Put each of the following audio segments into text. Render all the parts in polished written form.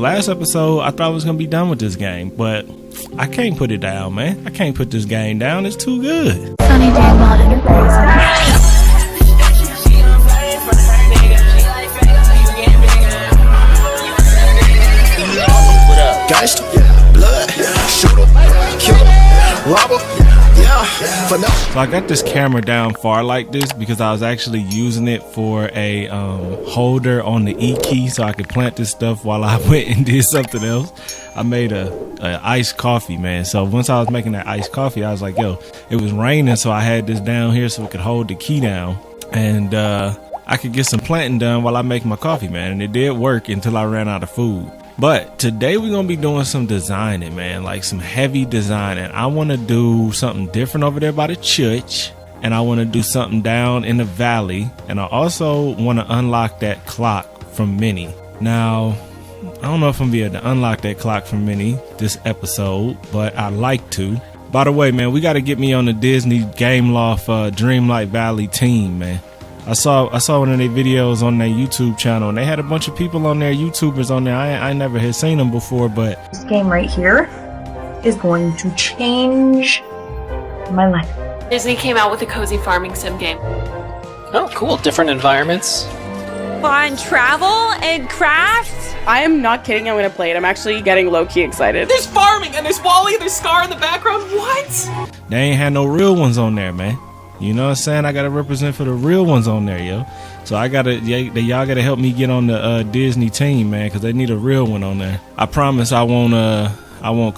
Last episode, I thought I was going to be done with this game, but I can't put it down, man. I can't put this game down. It's too good. Sonny Dreamlight Enterprise. Gangsta, blood, shooter, killer, robber, So I got this camera down far like this because I was actually using it for a holder on the E key so I could plant this stuff while I went and did something else. I made a iced coffee, man. So once I was making that iced coffee, I was like, yo, it was raining, so I had this down here so it could hold the key down. And I could get some planting done while I make my coffee, man. And it did work until I ran out of food. But today we're going to be doing some designing, man, like some heavy designing. I want to do something different over there by the church, and I want to do something down in the valley. And I also want to unlock that clock from Minnie. Now, I don't know if I'm going to be able to unlock that clock from Minnie this episode, but I'd like to. By the way, man, we got to get me on the Disney Game Loft Dreamlight Valley team, man. I saw one of their videos on their YouTube channel, and they had a bunch of people on there, YouTubers on there. I never had seen them before, but this game right here is going to change my life. Disney came out with a cozy farming sim game. Oh, cool. Different environments. Fun travel and craft. I am not kidding. I'm going to play it. I'm actually getting low-key excited. There's farming, and there's Wally, there's Scar in the background. What? They ain't had no real ones on there, man. You know what I'm saying? I gotta represent for the real ones on there, yo. So y'all gotta help me get on the Disney team, man, because they need a real one on there. I promise I won't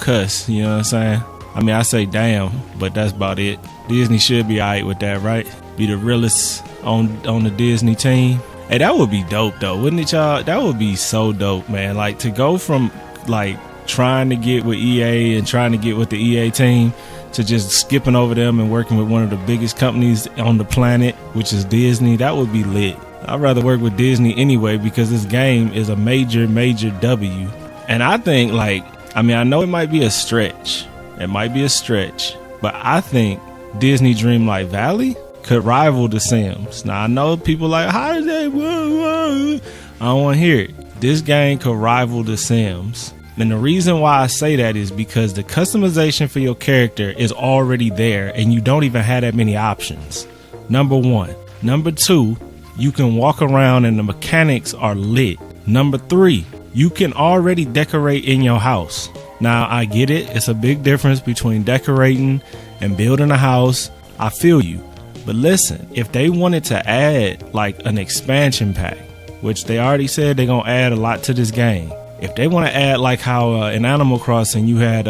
cuss. You know what I'm saying? I mean, I say damn, but that's about it. Disney should be alright with that, right? Be the realest on the Disney team. Hey, that would be dope though, wouldn't it, y'all? That would be so dope, man. Like to go from like trying to get with EA and trying to get with the EA team to just skipping over them and working with one of the biggest companies on the planet, which is Disney. That would be lit. I'd rather work with Disney anyway because this game is a major W. And I think I know it might be a stretch. It might be a stretch, but I think Disney Dreamlight Valley could rival The Sims. Now I know people like, how is that? I don't want to hear it. This game could rival The Sims. And the reason why I say that is because the customization for your character is already there and you don't even have that many options. Number one. Number two, you can walk around and the mechanics are lit. Number three, you can already decorate in your house. Now, I get it. It's a big difference between decorating and building a house. I feel you. But listen, if they wanted to add like an expansion pack, which they already said they're going to add a lot to this game. If they want to add like how in Animal Crossing you had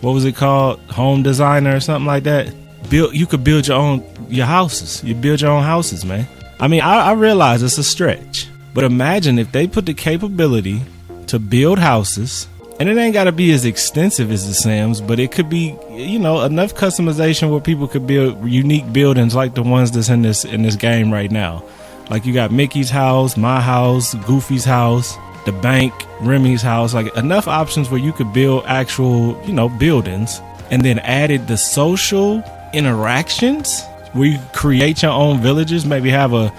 what was it called, home designer or something like that, you could build your houses. You build your own houses, man. I mean, I realize it's a stretch, but imagine if they put the capability to build houses, and it ain't got to be as extensive as The Sims, but it could be, you know, enough customization where people could build unique buildings like the ones that's in this game right now. Like you got Mickey's house, my house, Goofy's house, the bank, Remy's house, like enough options where you could build actual, you know, buildings, and then added the social interactions where you create your own villages, maybe have a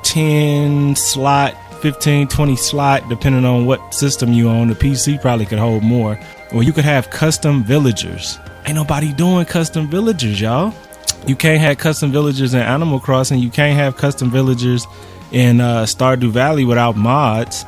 10 slot, 15, 20 slot, depending on what system you own. The PC probably could hold more, or you could have custom villagers. Ain't nobody doing custom villagers, y'all. You can't have custom villagers in Animal Crossing. You can't have custom villagers in Stardew Valley without mods.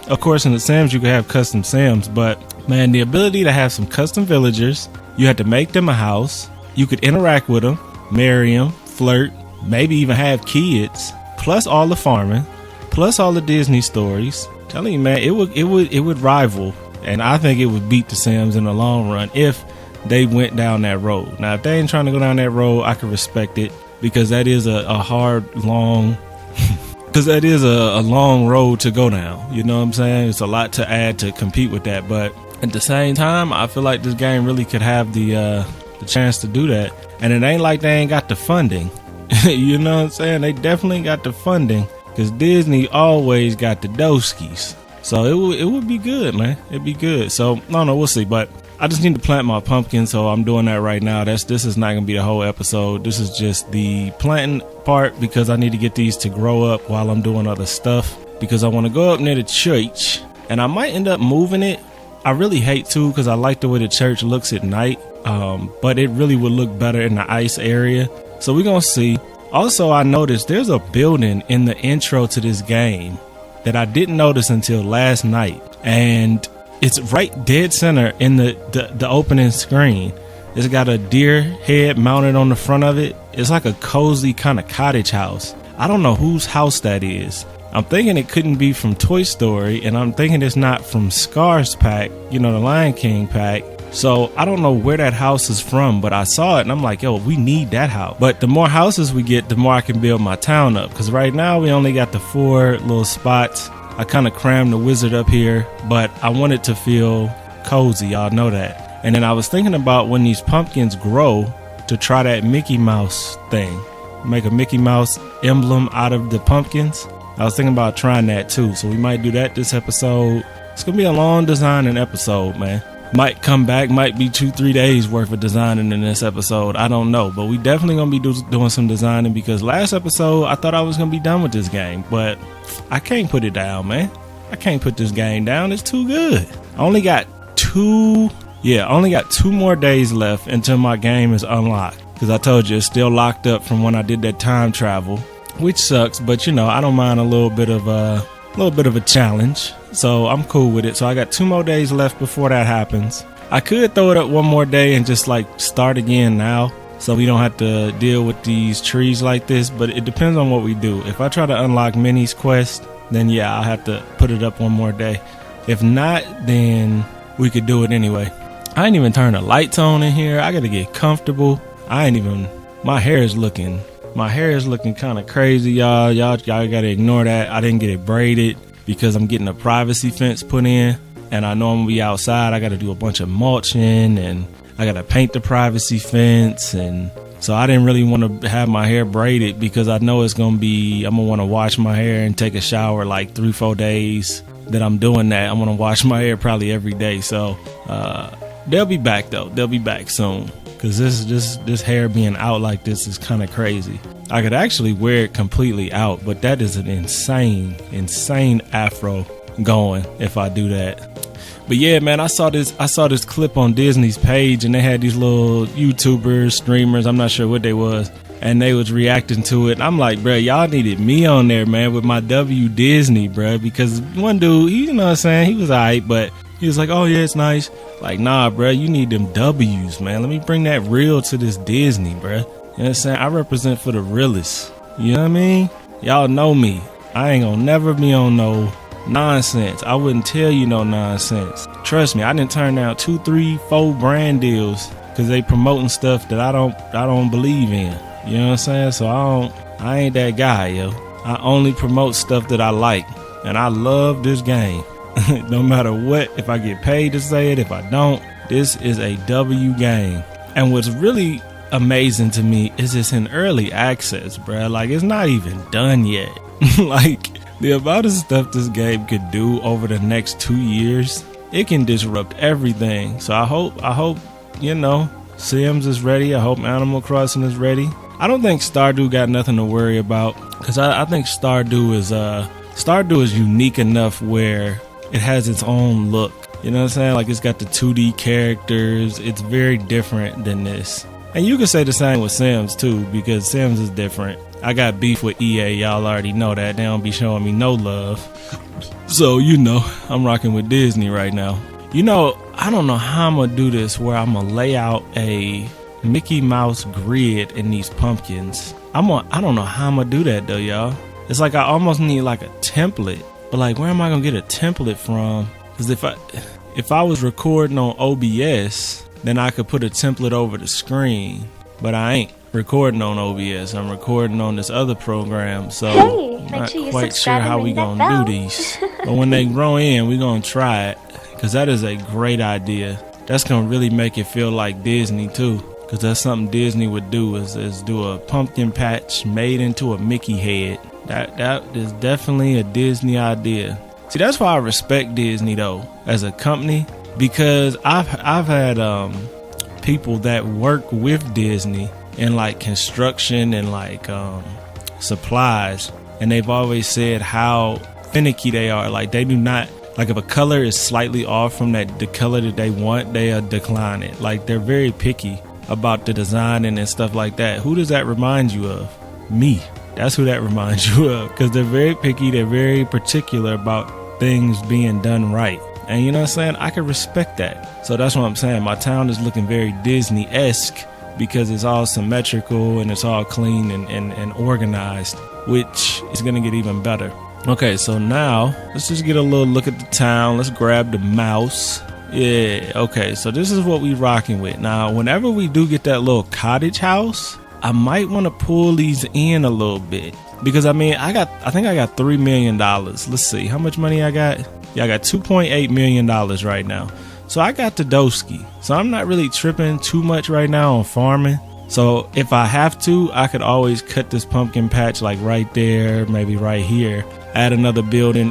Of course, in The Sims, you could have custom Sims, but man, the ability to have some custom villagers, you had to make them a house. You could interact with them, marry them, flirt, maybe even have kids, plus all the farming, plus all the Disney stories. I'm telling you, man, it would rival, and I think it would beat The Sims in the long run if they went down that road. Now, if they ain't trying to go down that road, I can respect it because that is a hard, long. Because that is a long road to go down. You know what I'm saying? It's a lot to add to compete with that. But at the same time, I feel like this game really could have the chance to do that. And it ain't like they ain't got the funding. You know what I'm saying? They definitely got the funding. Because Disney always got the doskies. So it would be good, man. It'd be good. So, no, we'll see. But I just need to plant my pumpkin, so I'm doing that right now. This is not going to be the whole episode. This is just the planting part because I need to get these to grow up while I'm doing other stuff. Because I want to go up near the church and I might end up moving it. I really hate to because I like the way the church looks at night, but it really would look better in the ice area. So we're going to see. Also, I noticed there's a building in the intro to this game that I didn't notice until last night. And it's right dead center in the opening screen. It's got a deer head mounted on the front of it. It's like a cozy kind of cottage house. I don't know whose house that is. I'm thinking it couldn't be from Toy Story, and I'm thinking it's not from Scar's pack, the Lion King pack. So I don't know where that house is from, but I saw it and I'm like, yo, we need that house. But the more houses we get, the more I can build my town up. Because right now we only got the 4 little spots. I kind of crammed the wizard up here, but I want it to feel cozy. Y'all know that. And then I was thinking about when these pumpkins grow to try that Mickey Mouse thing. Make a Mickey Mouse emblem out of the pumpkins. I was thinking about trying that too. So we might do that this episode. It's going to be a long designing episode, man. Might come back, might be 2-3 days worth of designing in this episode. I don't know. But we definitely going to be doing some designing because last episode I thought I was going to be done with this game. But I can't put it down, man. I can't put this game down. It's too good. I only got 2 more days left until my game is unlocked. Because I told you it's still locked up from when I did that time travel, which sucks. But I don't mind a little bit of a challenge. So I'm cool with it. So I got 2 more days left before that happens. I could throw it up one more day and just start again now, so we don't have to deal with these trees like this. But it depends on what we do. If I try to unlock Minnie's quest, then yeah, I'll have to put it up one more day. If not, then we could do it anyway. I ain't even turned the lights on in here. I gotta get comfortable. My hair is looking kind of crazy, y'all. Y'all gotta ignore that. I didn't get it braided because I'm getting a privacy fence put in, and I know I'm gonna be outside. I gotta do a bunch of mulching, and I gotta paint the privacy fence, and so I didn't really want to have my hair braided because I know I'm gonna want to wash my hair and take a shower 3-4 days that I'm doing that. I'm gonna wash my hair probably every day. So they'll be back though. They'll be back soon. Cause this hair being out like this is kind of crazy. I could actually wear it completely out, but that is an insane afro going if I do that. But yeah, man, I saw this clip on Disney's page, and they had these little YouTubers, streamers, I'm not sure what they was, and they was reacting to it. And I'm like, bro, y'all needed me on there, man, with my W Disney, bro, because one dude, he was alright, but he was like, oh yeah, it's nice. Like, nah, bro, you need them W's, man. Let me bring that real to this Disney, bro. You know what I'm saying? I represent for the realists. You know what I mean? Y'all know me. I ain't gonna never be on no nonsense. I wouldn't tell you no nonsense. Trust me, I didn't turn down 2, 3, 4 brand deals because they promoting stuff that I don't believe in. You know what I'm saying? So I ain't that guy, yo. I only promote stuff that I like, and I love this game. No matter what, if I get paid to say it, if I don't, this is a W game. And what's really amazing to me is it's in early access, bruh. Like, it's not even done yet. Like, the amount of stuff this game could do over the next 2 years, it can disrupt everything. So I hope Sims is ready. I hope Animal Crossing is ready. I don't think Stardew got nothing to worry about, because I think Stardew is unique enough where it has its own look. You know what I'm saying? Like, it's got the 2D characters. It's very different than this. And you can say the same with Sims too, because Sims is different. I got beef with EA. Y'all already know that. They don't be showing me no love. So, I'm rocking with Disney right now. I don't know how I'm going to do this, where I'm going to lay out a Mickey Mouse grid in these pumpkins. I don't know how I'm going to do that though, y'all. It's like I almost need like a template. But like, where am I gonna get a template from? Because if I was recording on OBS, then I could put a template over the screen. But I ain't recording on OBS. I'm recording on this other program. So I'm not quite sure how we gonna do these. But when they grow in, we gonna try it. Because that is a great idea. That's gonna really make it feel like Disney too. Because that's something Disney would do is do a pumpkin patch made into a Mickey head. That is definitely a Disney idea. See, that's why I respect Disney though as a company, because I've had people that work with Disney in like construction and like supplies, and they've always said how finicky they are. Like, they do not Like if a color is slightly off from the color that they want, they'll decline it. Like they're very picky about the designing and stuff like that. Who does that remind you of? Me. That's who that reminds you of, because they're very picky. They're very particular about things being done right. And you know what I'm saying? I can respect that. So that's what I'm saying. My town is looking very Disney-esque because it's all symmetrical and it's all clean and organized, which is going to get even better. Okay, so now let's just get a little look at the town. Let's grab the mouse. Yeah, okay, so this is what we rocking with. Now, whenever we do get that little cottage house, I might want to pull these in a little bit. Because I mean, I think I got $3 million. Let's see, how much money I got? Yeah, I got $2.8 million right now. So I got the doski. So I'm not really tripping too much right now on farming. So if I have to, I could always cut this pumpkin patch like right there, maybe right here. Add another building,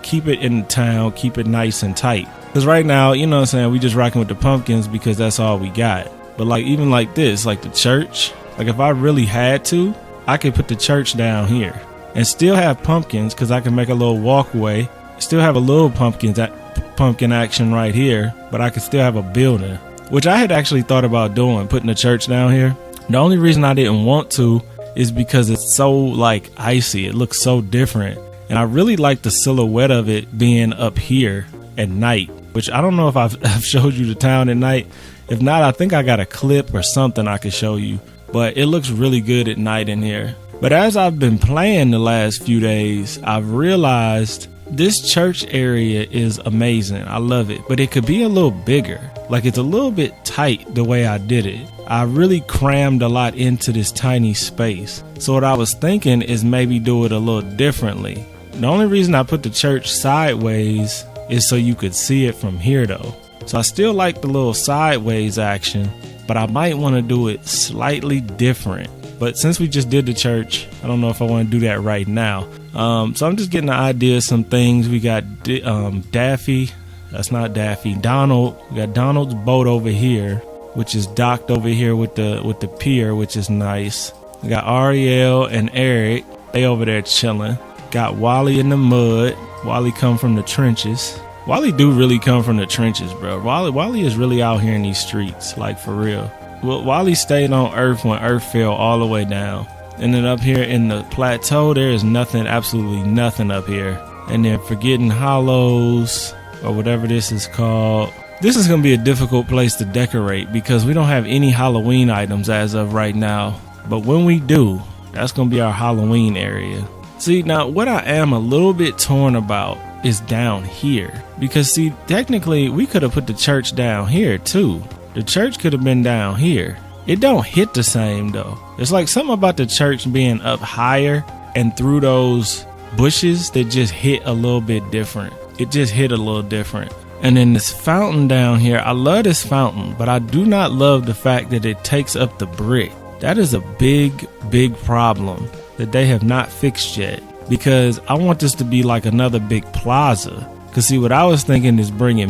keep it in the town, keep it nice and tight. Because right now, you know what I'm saying, we just rocking with the pumpkins because that's all we got. But like even like this, like the church, like if I really had to, I could put the church down here and still have pumpkins because I can make a little walkway, still have a little pumpkin action right here, but I could still have a building, which I had actually thought about doing, putting the church down here. The only reason I didn't want to is because it's so like icy. It looks so different. And I really like the silhouette of it being up here at night, which I don't know if I've showed you the town at night. If not, I think I got a clip or something I could show you, but it looks really good at night in here. But as I've been playing the last few days, I've realized this church area is amazing. I love it, but it could be a little bigger. Like it's a little bit tight the way I did it. I really crammed a lot into this tiny space. So what I was thinking is maybe do it a little differently. The only reason I put the church sideways is so you could see it from here though. So I still like the little sideways action, but I might want to do it slightly different. But since we just did the church, I don't know if I want to do that right now. So I'm just getting the idea of some things. We got Daffy. That's not Daffy. Donald. We got Donald's boat over here, which is docked over here with the pier, which is nice. We got Ariel and Eric. They over there chilling. Got Wally in the mud. Wally come from the trenches. Wally do really come from the trenches, bro. Wally is really out here in these streets, like for real. Well, Wally stayed on Earth when Earth fell all the way down. And then up here in the plateau, there is nothing, absolutely nothing up here. And then Forgotten Hollows, or whatever this is called. This is going to be a difficult place to decorate because we don't have any Halloween items as of right now. But when we do, that's going to be our Halloween area. See, now what I am a little bit torn about is down here. Because see, technically we could have put the church down here too. The church could have been down here. It don't hit the same though. It's like something about the church being up higher and through those bushes that just hit a little bit different. It just hit a little different. And then this fountain down here, I love this fountain, but I do not love the fact that it takes up the brick. That is a big, big problem that they have not fixed yet, because I want this to be like another big plaza. Cause see, what I was thinking is bringing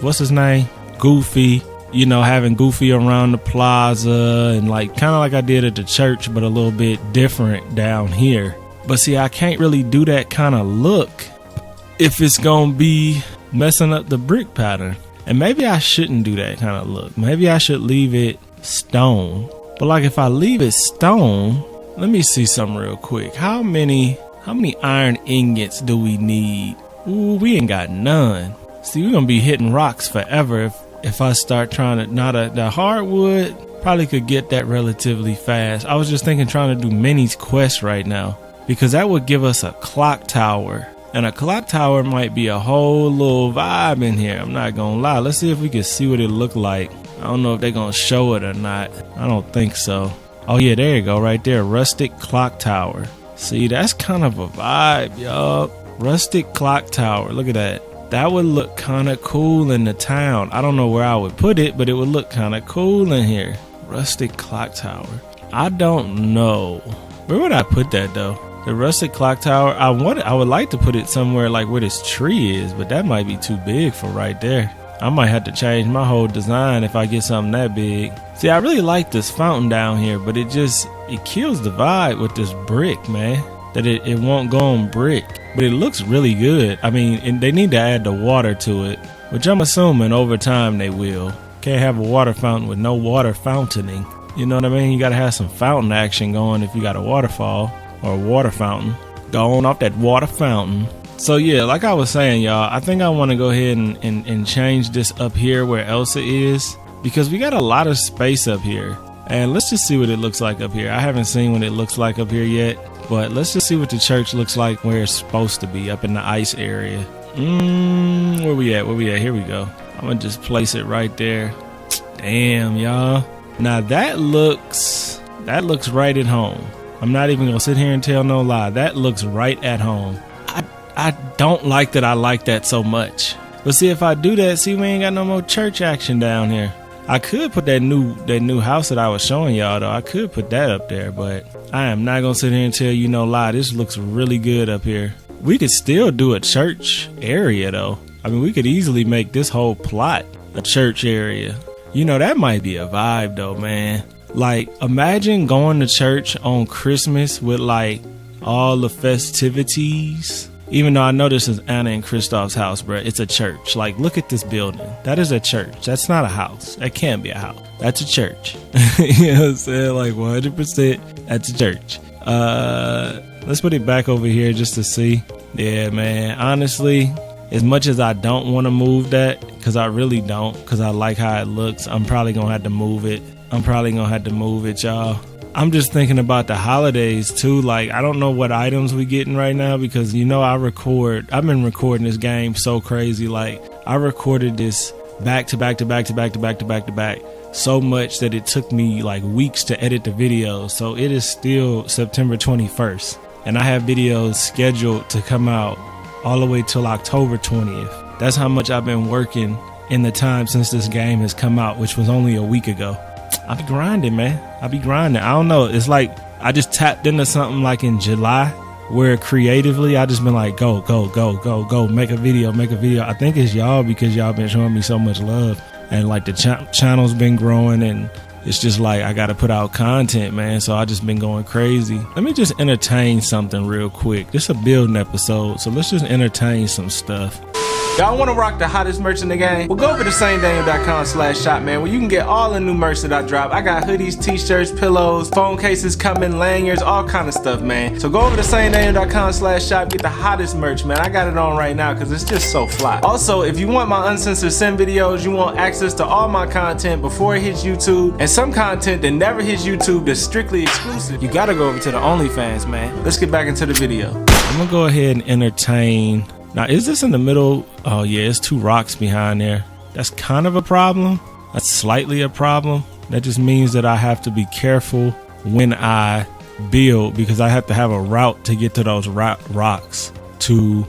what's his name? Goofy, you know, having Goofy around the plaza and like kind of like I did at the church, but a little bit different down here. But see, I can't really do that kind of look if it's gonna be messing up the brick pattern. And maybe I shouldn't do that kind of look. Maybe I should leave it stone. But like if I leave it stone, let me see something real quick. How many iron ingots do we need? Ooh, we ain't got none. See, we're gonna be hitting rocks forever if I start trying to. The hardwood probably could get that relatively fast. I was just thinking trying to do Minnie's quest right now, because that would give us a clock tower. And a clock tower might be a whole little vibe in here. I'm not gonna lie. Let's see if we can see what it look like. I don't know if they're gonna show it or not. I don't think so. Oh yeah, there you go, right there. Rustic clock tower. See, that's kind of a vibe, y'all. Rustic clock tower. Look at that. That would look kind of cool in the town. I don't know where I would put it, but it would look kind of cool in here. Rustic clock tower. I don't know. Where would I put that though? The rustic clock tower. I would like to put it somewhere like where this tree is, but that might be too big for right there. I might have to change my whole design if I get something that big. See, I really like this fountain down here, but it kills the vibe with this brick, man. that it won't go on brick, but it looks really good. I mean, and they need to add the water to it, which I'm assuming over time they will. Can't have a water fountain with no water fountaining. You know what I mean? You gotta have some fountain action going if you got a waterfall or a water fountain. Going off that water fountain. So yeah, like I was saying, y'all, I think I want to go ahead and change this up here where Elsa is, because we got a lot of space up here. And let's just see what it looks like up here. I haven't seen what it looks like up here yet, but let's just see what the church looks like where it's supposed to be, up in the ice area. Where we at? Here we go. I'm gonna just place it right there. Damn, y'all. Now that looks right at home. I'm not even gonna sit here and tell no lie. That looks right at home. I don't like that I like that so much. But see, if I do that, see, we ain't got no more church action down here. I could put that new house that I was showing y'all, though. I could put that up there, but I am not gonna sit here and tell you no lie. This looks really good up here. We could still do a church area, though. I mean, we could easily make this whole plot a church area. You know, that might be a vibe, though, man. Like, imagine going to church on Christmas with, like, all the festivities. Even though I know this is Anna and Kristoff's house, bro. It's a church. Like, look at this building. That is a church. That's not a house. That can't be a house. That's a church. You know what I'm saying? Like, 100%, that's a church. Let's put it back over here just to see. Yeah, man. Honestly, as much as I don't want to move that, because I really don't, because I like how it looks, I'm probably going to have to move it. Y'all. I'm just thinking about the holidays too. Like, I don't know what items we getting right now, because you know I've been recording this game so crazy. Like, I recorded this back to back so much that it took me like weeks to edit the videos. So it is still September 21st, and I have videos scheduled to come out all the way till October 20th. That's how much I've been working in the time since this game has come out, which was only a week ago. I be grinding, man. I don't know. It's like I just tapped into something like in July, where creatively I just been like, go, make a video. I think it's y'all, because y'all been showing me so much love, and like the channel's been growing, and it's just like I gotta put out content, man. So I just been going crazy. Let me just entertain something real quick. This is a building episode, so let's just entertain some stuff. Y'all want to rock the hottest merch in the game? Well, go over to sanedaniel.com/shop, man, where you can get all the new merch that I drop. I got hoodies, t-shirts, pillows, phone cases coming, lanyards, all kind of stuff, man. So go over to sanedaniel.com/shop, get the hottest merch, man. I got it on right now because it's just so fly. Also, if you want my uncensored sim videos, you want access to all my content before it hits YouTube, and some content that never hits YouTube that's strictly exclusive, you gotta go over to the OnlyFans, man. Let's get back into the video. I'm gonna go ahead and entertain. Now, is this in the middle? Oh yeah, it's two rocks behind there. That's kind of a problem. That's slightly a problem. That just means that I have to be careful when I build, because I have to have a route to get to those rocks, to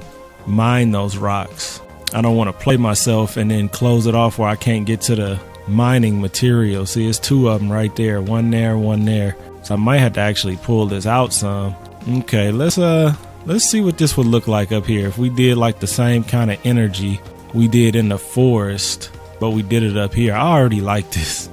mine those rocks. I don't want to play myself and then close it off where I can't get to the mining material. See, it's two of them right there. One there. So I might have to actually pull this out some. Okay, let's see what this would look like up here if we did like the same kind of energy we did in the forest, but we did it up here. I already like this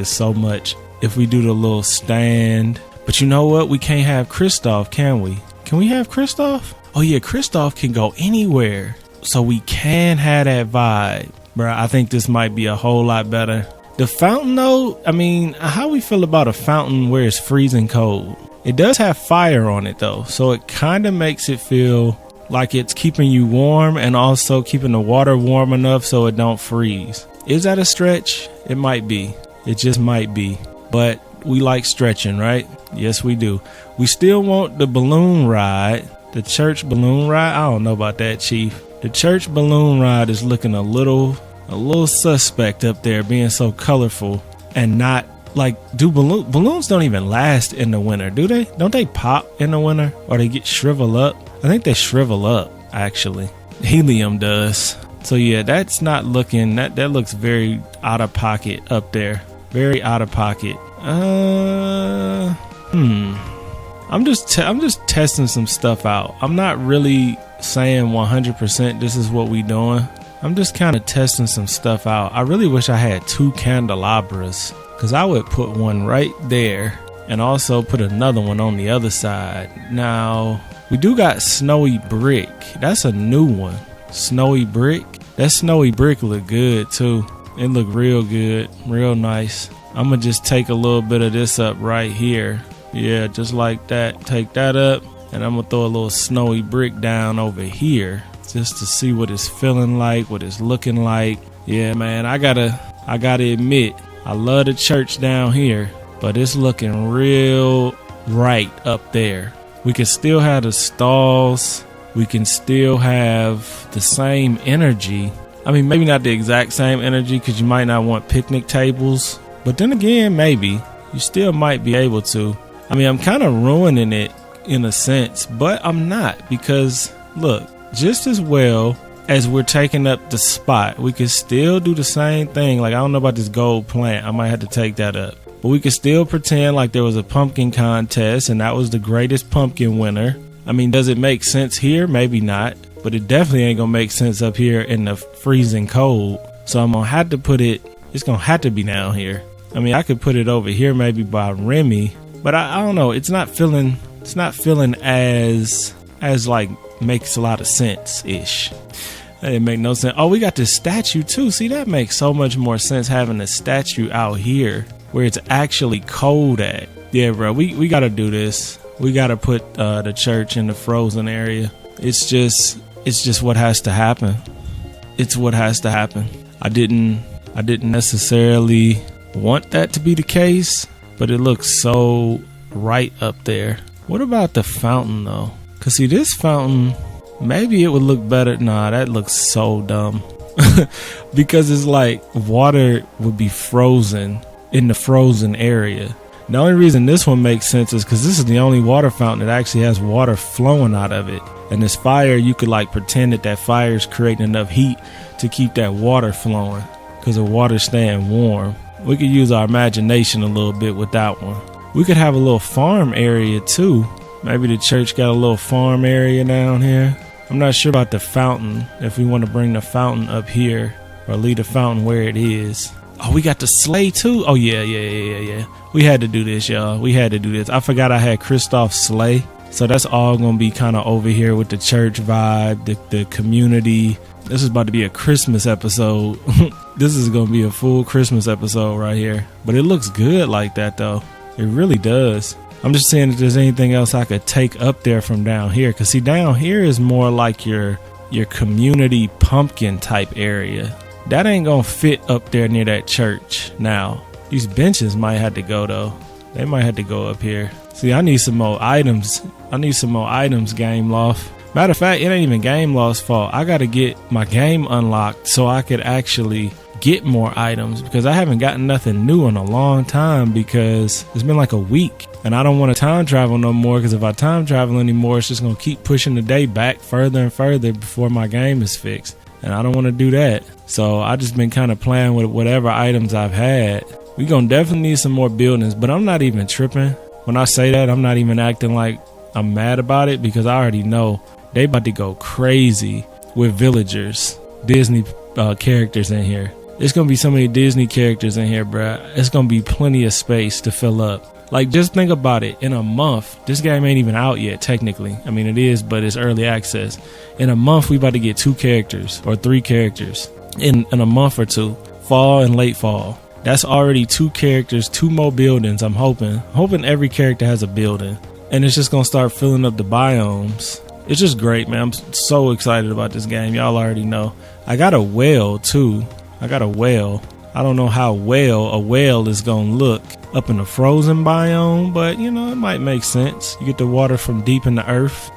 so much. If we do the little stand, but you know what? We can't have Kristoff, can we? Can we have Kristoff? Oh yeah, Kristoff can go anywhere. So we can have that vibe. Bruh, I think this might be a whole lot better. The fountain though, I mean, how we feel about a fountain where it's freezing cold? It does have fire on it though, so it kind of makes it feel like it's keeping you warm and also keeping the water warm enough so it don't freeze. Is that a stretch? It might be. It just might be. But we like stretching, right? Yes, we do. We still want the balloon ride, the church balloon ride. I don't know about that, Chief. The church balloon ride is looking a little suspect up there, being so colorful and not. Like, do balloons don't even last in the winter, do they? Don't they pop in the winter, or they get shrivel up? I think they shrivel up, actually. Helium does. So yeah, that's not looking, that looks very out of pocket up there. Very out of pocket. I'm just testing some stuff out. I'm not really saying 100% this is what we doing. I'm just kind of testing some stuff out. I really wish I had two candelabras, because I would put one right there and also put another one on the other side. Now, we do got snowy brick. That's a new one. Snowy brick. That snowy brick look good too. It look real good, real nice. I'm gonna just take a little bit of this up right here. Yeah, just like that. Take that up, and I'm gonna throw a little snowy brick down over here just to see what it's feeling like, what it's looking like. Yeah, man, I gotta admit, I love the church down here, but it's looking real right up there. We can still have the stalls. We can still have the same energy. I mean, maybe not the exact same energy because you might not want picnic tables. But then again, maybe you still might be able to. I mean, I'm kind of ruining it in a sense, but I'm not, because look, just as well as we're taking up the spot, we can still do the same thing. Like, I don't know about this gold plant. I might have to take that up. But we can still pretend like there was a pumpkin contest and that was the greatest pumpkin winner. I mean, does it make sense here? Maybe not. But it definitely ain't gonna make sense up here in the freezing cold. So I'm gonna have to put it, it's gonna have to be down here. I mean, I could put it over here maybe by Remy, but I don't know. It's not feeling as like makes a lot of sense-ish. That didn't make no sense. Oh, we got this statue too. See, that makes so much more sense having a statue out here where it's actually cold at. Yeah, bro, we gotta do this. We gotta put the church in the frozen area. It's just what has to happen. It's what has to happen. I didn't necessarily want that to be the case, but it looks so right up there. What about the fountain though? Cause see, this fountain, maybe it would look better. Nah, that looks so dumb. Because it's like water would be frozen in the frozen area. The only reason this one makes sense is because this is the only water fountain that actually has water flowing out of it. And this fire, you could like pretend that fire is creating enough heat to keep that water flowing because the water's staying warm. We could use our imagination a little bit with that one. We could have a little farm area too. Maybe the church got a little farm area down here. I'm not sure about the fountain, if we want to bring the fountain up here or leave the fountain where it is. Oh, we got the sleigh too? Oh, yeah. We had to do this, y'all. We had to do this. I forgot I had Kristoff's sleigh. So that's all going to be kind of over here with the church vibe, the community. This is about to be a Christmas episode. This is going to be a full Christmas episode right here. But it looks good like that, though. It really does. I'm just saying if there's anything else I could take up there from down here. Because, see, down here is more like your community pumpkin type area. That ain't going to fit up there near that church. Now, these benches might have to go, though. They might have to go up here. See, I need some more items. Game Loft. Matter of fact, it ain't even Game Loft's fault. I got to get my game unlocked so I could actually get more items, because I haven't gotten nothing new in a long time because it's been like a week and I don't want to time travel no more, because if I time travel anymore, it's just going to keep pushing the day back further and further before my game is fixed. And I don't want to do that. So I just been kind of playing with whatever items I've had. We gonna definitely need some more buildings, but I'm not even tripping. When I say that, I'm not even acting like I'm mad about it, because I already know they about to go crazy with villagers, Disney characters in here. There's gonna be so many Disney characters in here, bruh. It's gonna be plenty of space to fill up. Like, just think about it. In a month, this game ain't even out yet, technically. I mean, it is, but it's early access. In a month, we about to get 2 characters or 3 characters in a month or two, fall and late fall. That's already 2 characters, 2 more buildings. I'm hoping every character has a building, and it's just gonna start filling up the biomes. It's just great, man. I'm so excited about this game. Y'all already know. I got a whale too. I don't know how a whale is gonna look up in the frozen biome, but you know, it might make sense. You get the water from deep in the earth.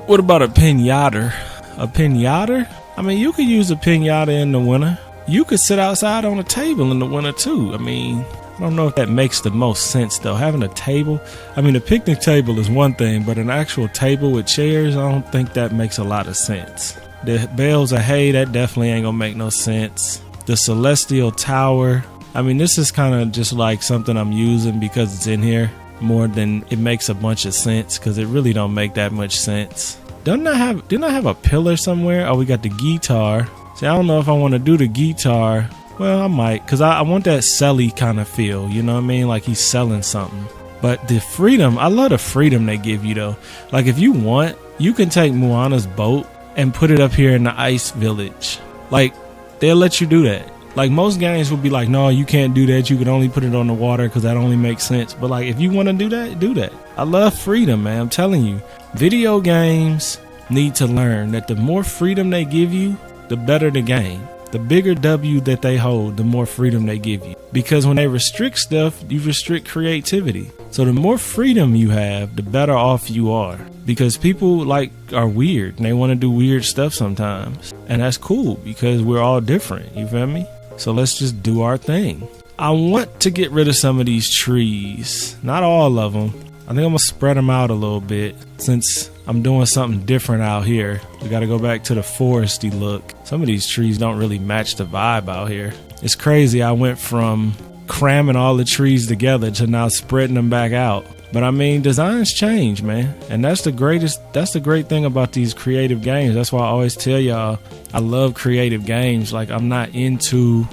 What about a pinata? A pinata? I mean, you could use a pinata in the winter. You could sit outside on a table in the winter too. I mean, I don't know if that makes the most sense though. Having a table, I mean, a picnic table is one thing, but an actual table with chairs, I don't think that makes a lot of sense. The bales of hay, that definitely ain't gonna make no sense. The Celestial Tower, I mean, this is kind of just like something I'm using because it's in here more than it makes a bunch of sense, because it really don't make that much sense. Didn't I have a pillar somewhere? Oh, we got the guitar. See, I don't know if I want to do the guitar. Well, I might, because I want that selly kind of feel, you know what I mean? Like he's selling something. But the freedom, I love the freedom they give you though. Like if you want, you can take Moana's boat and put it up here in the ice village. Like they'll let you do that. Like most games will be like, no, you can't do that. You can only put it on the water because that only makes sense. But like if you want to do that, do that. I love freedom, man. I'm telling you, video games need to learn that the more freedom they give you, the better the game. The bigger W that they hold, the more freedom they give you. Because when they restrict stuff, you restrict creativity. So the more freedom you have, the better off you are. Because people like are weird and they want to do weird stuff sometimes. And that's cool because we're all different. You feel me? So let's just do our thing. I want to get rid of some of these trees. Not all of them. I think I'm going to spread them out a little bit since I'm doing something different out here. We got to go back to the foresty look. Some of these trees don't really match the vibe out here. It's crazy. I went from cramming all the trees together to now spreading them back out. But I mean, designs change, man. And that's the great thing about these creative games. That's why I always tell y'all, I love creative games. Like I'm not into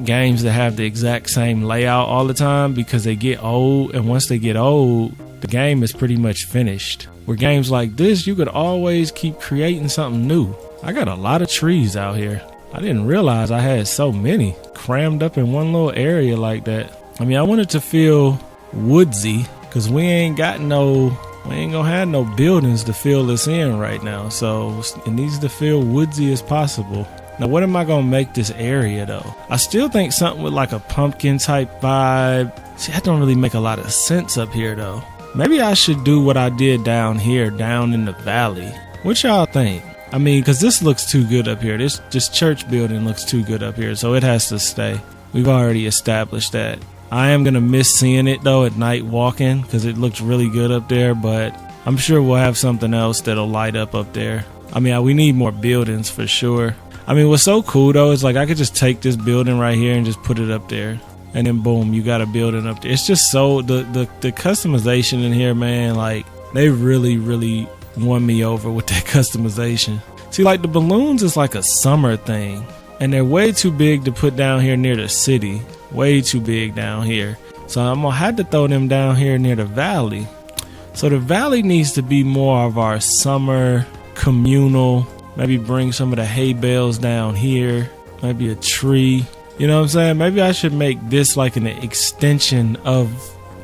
games that have the exact same layout all the time because they get old, and once they get old, the game is pretty much finished. Where games like this, you could always keep creating something new. I got a lot of trees out here. I didn't realize I had so many crammed up in one little area like that. I mean, I wanted to feel woodsy because we ain't gonna have no buildings to fill this in right now. So it needs to feel woodsy as possible. Now, what am I going to make this area, though? I still think something with like a pumpkin type vibe. See, that don't really make a lot of sense up here, though. Maybe I should do what I did down here, down in the valley. What y'all think? I mean, because this looks too good up here. This church building looks too good up here, so it has to stay. We've already established that. I am going to miss seeing it, though, at night walking because it looks really good up there, but I'm sure we'll have something else that'll light up there. I mean, we need more buildings for sure. I mean, what's so cool, though, is like I could just take this building right here and just put it up there. And then, boom, you got a building up there. It's just so, the customization in here, man, like, they really, really won me over with that customization. See, like, the balloons is like a summer thing. And they're way too big to put down here near the city. Way too big down here. So I'm going to have to throw them down here near the valley. So the valley needs to be more of our summer communal. Maybe bring some of the hay bales down here. Maybe a tree. You know what I'm saying? Maybe I should make this like an extension of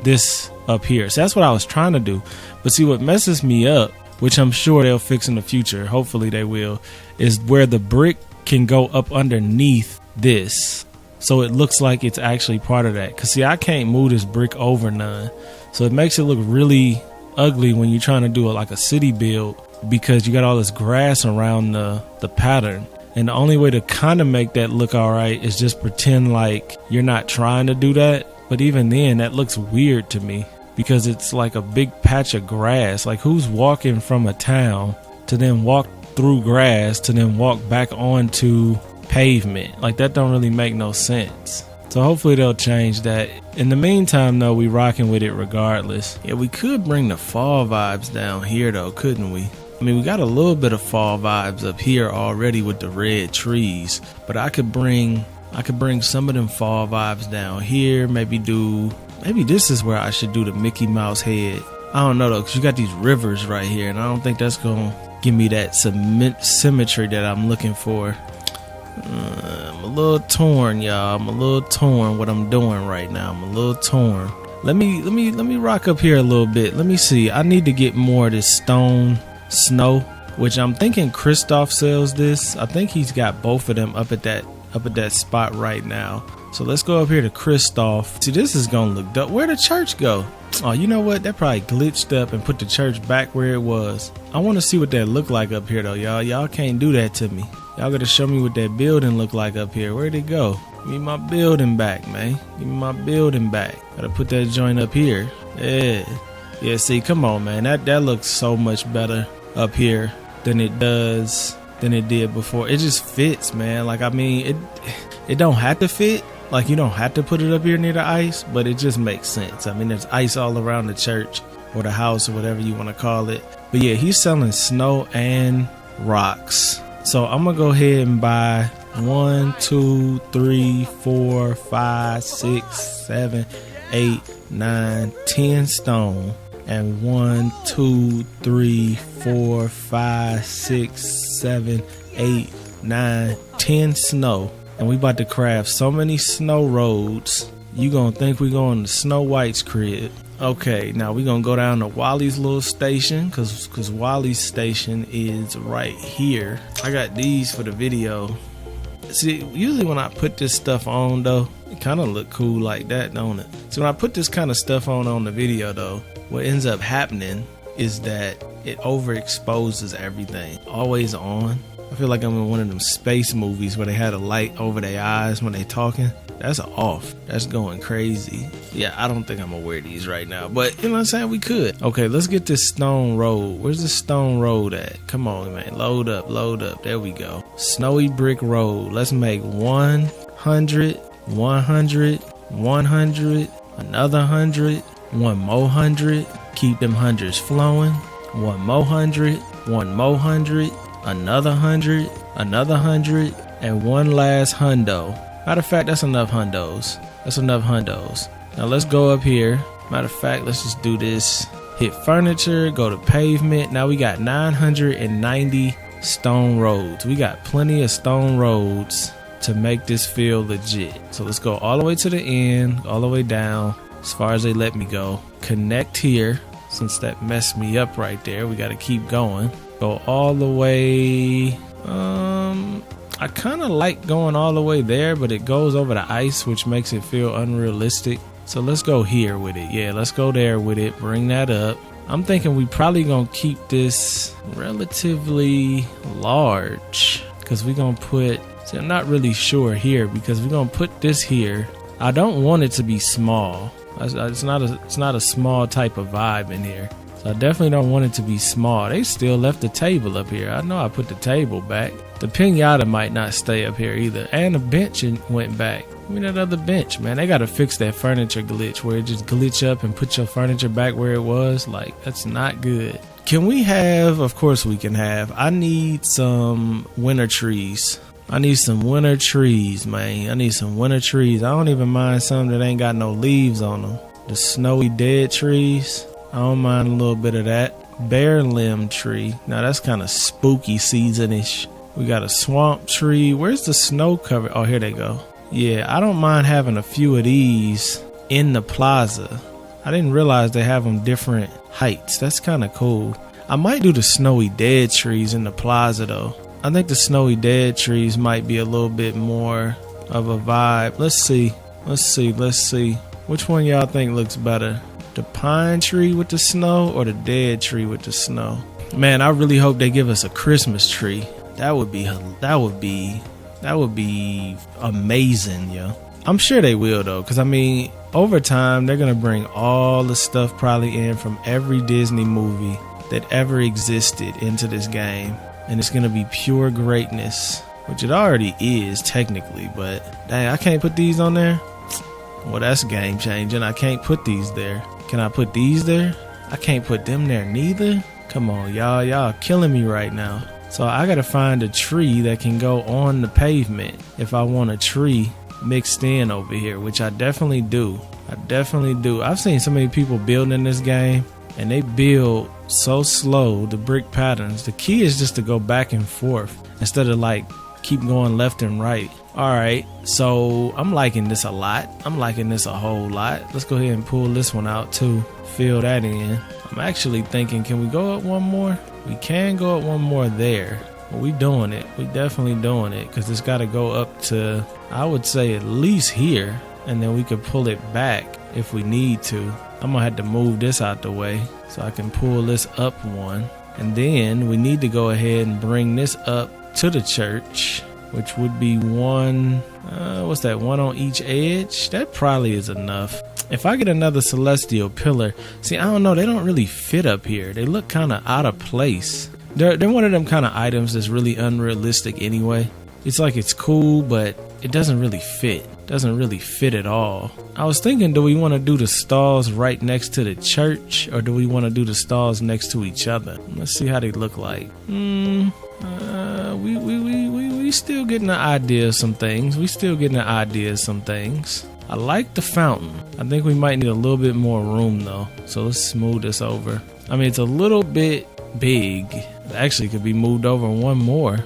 this up here. So that's what I was trying to do. But see, what messes me up, which I'm sure they'll fix in the future, hopefully they will, is where the brick can go up underneath this. So it looks like it's actually part of that. Because see, I can't move this brick over none. So it makes it look really ugly when you're trying to do it like a city build. Because you got all this grass around the pattern. And the only way to kind of make that look all right is just pretend like you're not trying to do that. But even then, that looks weird to me because it's like a big patch of grass. Like who's walking from a town to then walk through grass to then walk back onto pavement? Like that don't really make no sense. So hopefully they'll change that. In the meantime, though, we rocking with it regardless. Yeah, we could bring the fall vibes down here, though, couldn't we? I mean, we got a little bit of fall vibes up here already with the red trees, but I could bring some of them fall vibes down here. Maybe this is where I should do the Mickey Mouse head. I don't know though, because you got these rivers right here, and I don't think that's gonna give me that symmetry that I'm looking for. I'm a little torn, y'all. I'm a little torn what I'm doing right now. I'm a little torn. Let me rock up here a little bit. Let me see. I need to get more of this stone snow, which I'm thinking Christoph sells this. I think he's got both of them up at that spot right now. So let's go up here to Christoph. See, this is gonna look dope. Where'd the church go? Oh, you know what? That probably glitched up and put the church back where it was. I want to see what that look like up here though, y'all. Y'all can't do that to me. Y'all gotta show me what that building look like up here. Where'd it go? Give me my building back, man. Give me my building back. Gotta put that joint up here. Yeah, see, come on, man. That looks so much better up here than it did before. It just fits, man. Like, I mean, it don't have to fit. Like, you don't have to put it up here near the ice, but it just makes sense. I mean, there's ice all around the church or the house or whatever you want to call it. But yeah, he's selling snow and rocks. So I'm gonna go ahead and buy 1, 2, 3, 4, 5, 6, 7, 8, 9, 10 stone. And 1, 2, 3, 4, 5, 6, 7, 8, 9, 10 snow. And we about to craft so many snow roads. You gonna think we going to Snow White's crib. Okay, now we gonna go down to Wally's little station, cause Wally's station is right here. I got these for the video. See, usually when I put this stuff on though, it kind of look cool like that, don't it? So when I put this kind of stuff on the video though, what ends up happening is that it overexposes everything. Always on. I feel like I'm in one of them space movies where they had a light over their eyes when they talking. That's off. That's going crazy. Yeah, I don't think I'm gonna wear these right now, but you know what I'm saying? We could. Okay, let's get this stone road. Where's the stone road at? Come on, man. Load up, load up. There we go. Snowy brick road. Let's make 100, 100, 100, another 100, one more 100. Keep them hundreds flowing. One more 100, one more 100, another 100, another 100, and one last hundo. Matter of fact, that's enough hundos. That's enough hundos. Now let's go up here. Matter of fact, let's just do this. Hit furniture, go to pavement. Now we got 990 stone roads. We got plenty of stone roads to make this feel legit. So let's go all the way to the end, all the way down, as far as they let me go. Connect here, since that messed me up right there. We got to keep going. Go all the way. I kind of like going all the way there, but it goes over the ice, which makes it feel unrealistic. So let's go here with it. Yeah, let's go there with it. Bring that up. I'm thinking we probably gonna keep this relatively large, because we're gonna put, see, I'm not really sure here, because we're gonna put this here. I don't want it to be small. It's not a small type of vibe in here. So I definitely don't want it to be small. They still left the table up here. I know I put the table back. The pinata might not stay up here either. And the bench went back. Give me that other bench, man. They got to fix that furniture glitch where it just glitch up and put your furniture back where it was. Like, that's not good. Can we have, of course we can have, I need some winter trees. I need some winter trees, man. I need some winter trees. I don't even mind some that ain't got no leaves on them. The snowy dead trees. I don't mind a little bit of that. Bare limb tree. Now that's kind of spooky season-ish. We got a swamp tree. Where's the snow cover? Oh, here they go. Yeah, I don't mind having a few of these in the plaza. I didn't realize they have them different heights. That's kind of cool. I might do the snowy dead trees in the plaza though. I think the snowy dead trees might be a little bit more of a vibe. Let's see. Let's see. Let's see. Which one y'all think looks better? The pine tree with the snow or the dead tree with the snow? Man, I really hope they give us a Christmas tree. That would be amazing, yo. I'm sure they will though, because I mean, over time they're gonna bring all the stuff probably in from every Disney movie that ever existed into this game, and it's gonna be pure greatness, which it already is technically. But dang, I can't put these on there. Well, that's game changing. I can't put these there. Can I put these there? I can't put them there neither. Come on, y'all killing me right now. So I gotta find a tree that can go on the pavement if I want a tree mixed in over here, which I definitely do. I've seen so many people building in this game, and they build so slow, the brick patterns. The key is just to go back and forth instead of like keep going left and right. Alright, so I'm liking this a lot. I'm liking this a whole lot. Let's go ahead and pull this one out too. Fill that in. I'm actually thinking, can we go up one more? We can go up one more there. But we doing it. We definitely doing it, because it's got to go up to, I would say, at least here. And then we could pull it back if we need to. I'm going to have to move this out the way so I can pull this up one. And then we need to go ahead and bring this up to the church, which would be one, what's that, one on each edge? That probably is enough. If I get another celestial pillar, see, I don't know, they don't really fit up here. They look kind of out of place. They're one of them kind of items that's really unrealistic anyway. It's like it's cool, but it doesn't really fit. Doesn't really fit at all. I was thinking, do we want to do the stalls right next to the church, or do we want to do the stalls next to each other? Let's see how they look like. We still getting an idea of some things. I like the fountain. I think we might need a little bit more room though. So let's smooth this over. I mean, it's a little bit big. It actually could be moved over one more.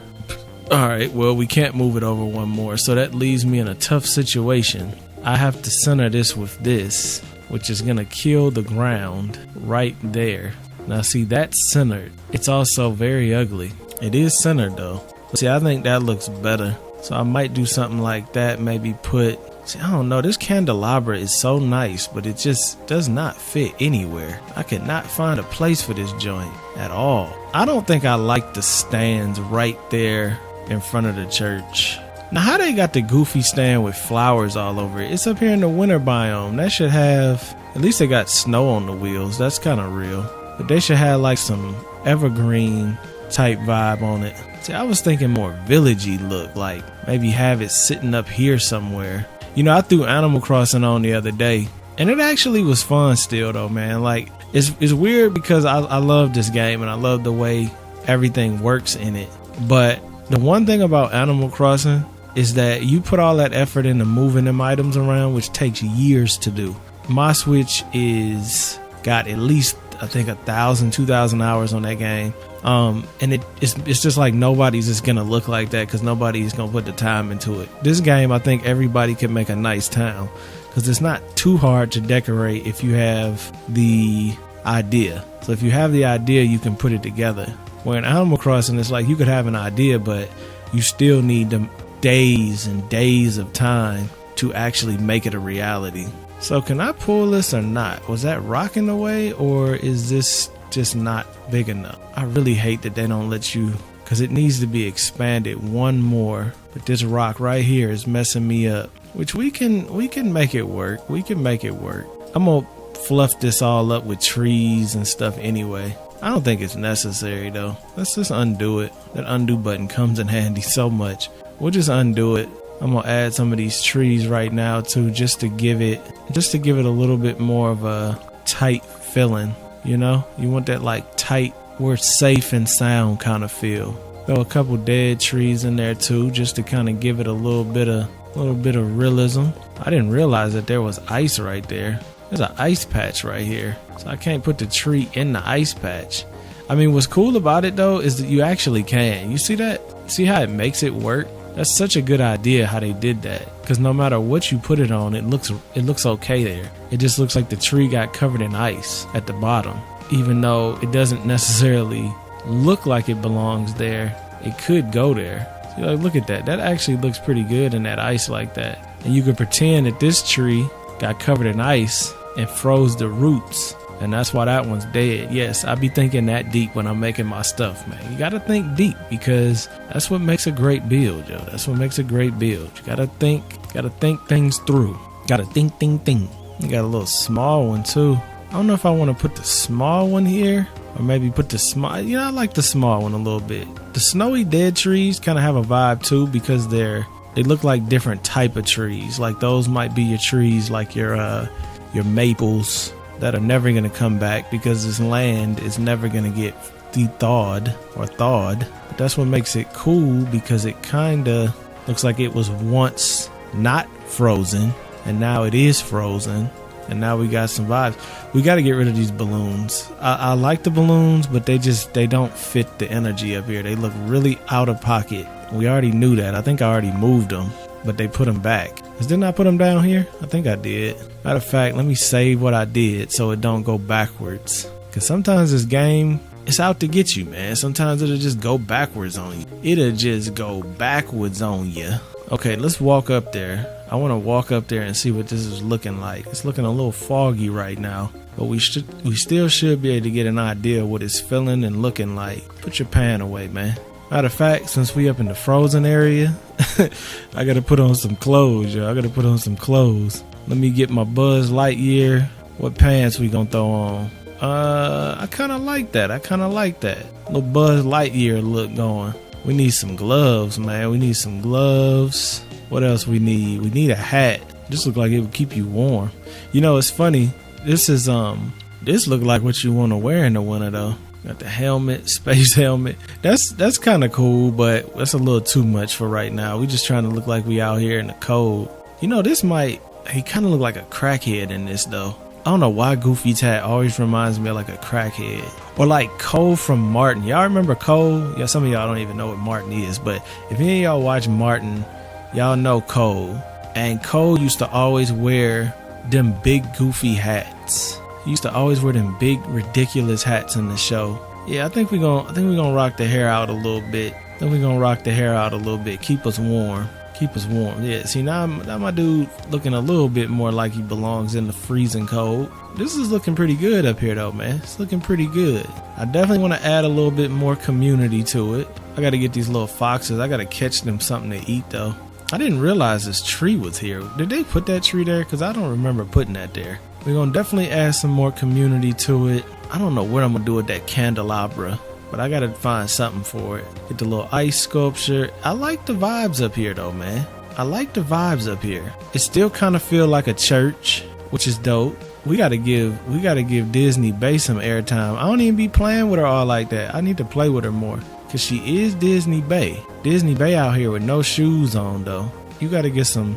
All right, well, we can't move it over one more. So that leaves me in a tough situation. I have to center this with this, which is gonna kill the ground right there. Now see, that's centered. It's also very ugly. It is centered though. See, I think that looks better. So I might do something like that. Maybe put, see, I don't know. This candelabra is so nice, but it just does not fit anywhere. I could not find a place for this joint at all. I don't think I like the stands right there in front of the church. Now, how they got the goofy stand with flowers all over it? It's up here in the winter biome. That should have, at least they got snow on the wheels. That's kind of real. But they should have like some evergreen type vibe on it. See, I was thinking more villagey look, like maybe have it sitting up here somewhere. You know, I threw Animal Crossing on the other day, and it actually was fun still though, man. Like, it's weird because I love this game and I love the way everything works in it. But the one thing about Animal Crossing is that you put all that effort into moving them items around, which takes years to do. My Switch is got at least, I think, 1,000, 2,000 hours on that game. And it's just like nobody's just gonna look like that because nobody's gonna put the time into it. This game, I think everybody can make a nice town because it's not too hard to decorate if you have the idea. So if you have the idea, you can put it together. Where in Animal Crossing, it's like you could have an idea, but you still need the days and days of time to actually make it a reality. So can I pull this or not? Was that rocking away, or is this just not big enough? I really hate that they don't let you, because it needs to be expanded one more. But this rock right here is messing me up, which we can make it work. We can make it work. I'm gonna fluff this all up with trees and stuff anyway. I don't think it's necessary though. Let's just undo it. That undo button comes in handy so much. We'll just undo it. I'm gonna add some of these trees right now too, just to give it a little bit more of a tight feeling. You know, you want that like tight, we're safe and sound kind of feel. Throw a couple dead trees in there too, just to kind of give it a little bit of realism. I didn't realize that there was ice right there. There's an ice patch right here, so I can't put the tree in the ice patch. I mean, what's cool about it though is that you actually can. You see that? See how it makes it work? That's such a good idea how they did that, because no matter what you put it on, it looks okay there. It just looks like the tree got covered in ice at the bottom, even though it doesn't necessarily look like it belongs there. It could go there. See, like, look at that. That actually looks pretty good in that ice like that. And you could pretend that this tree got covered in ice and froze the roots, and that's why that one's dead. Yes, I be thinking that deep when I'm making my stuff, man. You gotta think deep, because that's what makes a great build, yo. That's what makes a great build. You gotta think things through. Gotta think. You got a little small one too. I don't know if I want to put the small one here, or maybe put the small, you know, I like the small one a little bit. The snowy dead trees kind of have a vibe too, because they look like different type of trees. Like those might be your trees, like your maples that are never going to come back, because this land is never going to get thawed. But that's what makes it cool, because it kind of looks like it was once not frozen, and now it is frozen, and now we got some vibes. We got to get rid of these balloons. I like the balloons, but they don't fit the energy up here. They look really out of pocket. We already knew that. I think I already moved them, but they put them back. Didn't I put them down here? I think I did. Matter of fact, let me save what I did so it don't go backwards. Because sometimes this game, it's out to get you, man. Sometimes it'll just go backwards on you. It'll just go backwards on you. Okay, let's walk up there. I want to walk up there and see what this is looking like. It's looking a little foggy right now, but we still should be able to get an idea of what it's feeling and looking like. Put your pan away, man. Matter of fact, since we up in the frozen area, I gotta put on some clothes, yo. I gotta put on some clothes. Let me get my Buzz Lightyear. What pants we gonna throw on? I kind of like that. Little Buzz Lightyear look going. We need some gloves, man. We need some gloves. What else we need? We need a hat. This look like it would keep you warm. You know, it's funny. This look like what you want to wear in the winter though. Got the helmet, space helmet. That's kind of cool, but that's a little too much for right now. We just trying to look like we out here in the cold. You know, this might he kind of looked like a crackhead in this though. I don't know why Goofy's hat always reminds me of like a crackhead. Or like Cole from Martin. Y'all remember Cole? Yeah, some of y'all don't even know what Martin is, but if any of y'all watch Martin, y'all know Cole. And Cole used to always wear them big goofy hats. He used to always wear them big ridiculous hats in the show. Yeah, I think we're gonna rock the hair out a little bit. Keep us warm. Yeah, see now my dude looking a little bit more like he belongs in the freezing cold. This is looking pretty good up here though, man. It's looking pretty good. I definitely want to add a little bit more community to it. I got to get these little foxes. I got to catch them something to eat though. I didn't realize this tree was here. Did they put that tree there? Because I don't remember putting that there. We're going to definitely add some more community to it. I don't know what I'm going to do with that candelabra, but I got to find something for it. Get the little ice sculpture. I like the vibes up here though, man. It still kind of feel like a church, which is dope. We gotta give Disney Bay some airtime. I don't even be playing with her all like that. I need to play with her more. Cause she is Disney Bay. Disney Bay out here with no shoes on though. You gotta get some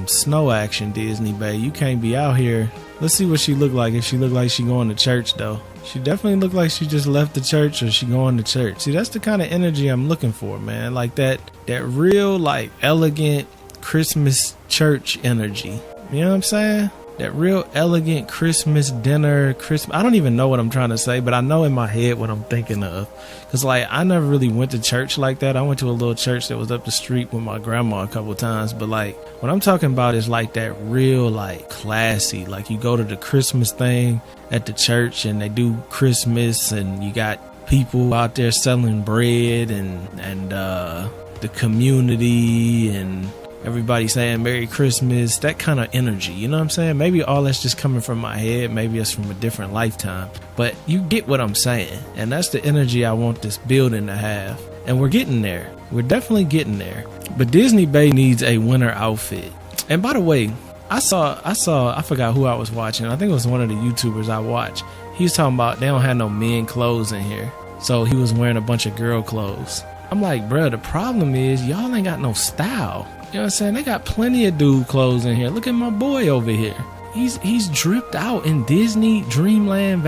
snow action, Disney Bay. You can't be out here. Let's see what she look like. If she look like she going to church though. She definitely look like she just left the church or she going to church. See, that's the kind of energy I'm looking for, man. Like that real like elegant Christmas church energy. You know what I'm saying? That real elegant Christmas dinner, I don't even know what I'm trying to say, but I know in my head what I'm thinking of. Cause like I never really went to church like that. I went to a little church that was up the street with my grandma a couple times, but like what I'm talking about is like that real like classy, like you go to the Christmas thing at the church and they do Christmas and you got people out there selling bread and the community and everybody saying Merry Christmas, that kind of energy, you know what I'm saying? Maybe all that's just coming from my head, maybe it's from a different lifetime, but you get what I'm saying, and that's the energy I want this building to have, and we're getting there. We're definitely getting there, but Disney Bay needs a winter outfit. And by the way, I forgot who I was watching. I think it was one of the YouTubers I watched. He was talking about they don't have no men clothes in here, so he was wearing a bunch of girl clothes. I'm like, bro, the problem is y'all ain't got no style. You know what I'm saying? They got plenty of dude clothes in here. Look at my boy over here. He's dripped out in Disney Dreamlight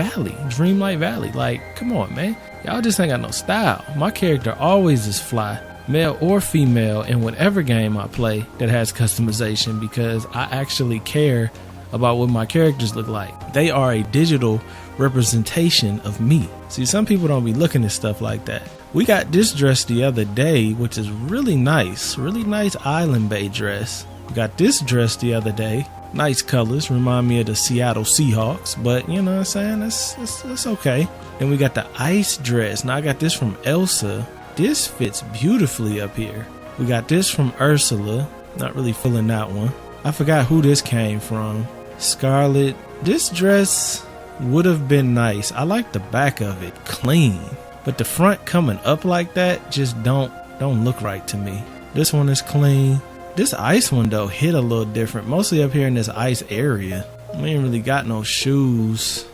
Valley. Like, come on, man. Y'all just ain't got no style. My character always is fly, male or female, in whatever game I play that has customization, because I actually care about what my characters look like. They are a digital representation of me. See, some people don't be looking at stuff like that. We got this dress the other day, which is really nice Island Bay dress. We got this dress the other day. Nice colors, remind me of the Seattle Seahawks, but you know what I'm saying? That's okay. Then we got the ice dress. Now I got this from Elsa. This fits beautifully up here. We got this from Ursula. Not really feeling that one. I forgot who this came from. Scarlet. This dress would have been nice. I like the back of it, clean. But the front coming up like that just don't look right to me. This one is clean. This ice one though hit a little different. Mostly up here in this ice area. We ain't really got no shoes.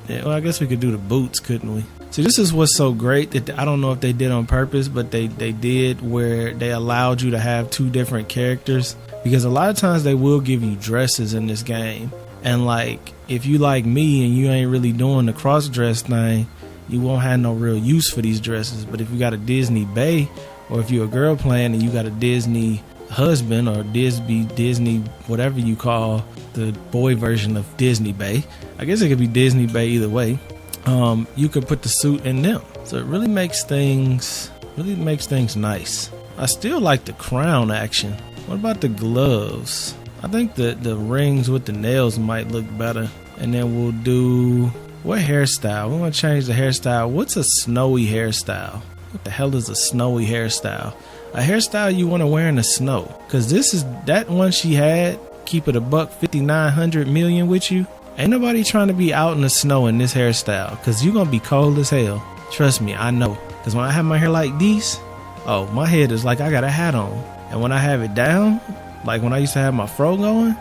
Well, I guess we could do the boots, couldn't we? See, this is what's so great that I don't know if they did on purpose, but they did, where they allowed you to have two different characters. Because a lot of times they will give you dresses in this game. And like, if you like me and you ain't really doing the cross-dress thing, you won't have no real use for these dresses. But if you got a Disney Bay, or if you're a girl playing and you got a Disney husband, or Disney whatever you call the boy version of Disney Bay, I guess it could be Disney Bay either way, you could put the suit in them. So it really makes things nice. I still like the crown action. What about the gloves? I think the rings with the nails might look better. And then we'll do, what hairstyle? We want to change the hairstyle. What's a snowy hairstyle? What the hell is a snowy hairstyle? A hairstyle you want to wear in the snow. Because this is that one she had. Keep it a buck, 5,900 million with you. Ain't nobody trying to be out in the snow in this hairstyle. Because you're going to be cold as hell. Trust me, I know. Because when I have my hair like these, oh, my head is like I got a hat on. And when I have it down, like when I used to have my fro going,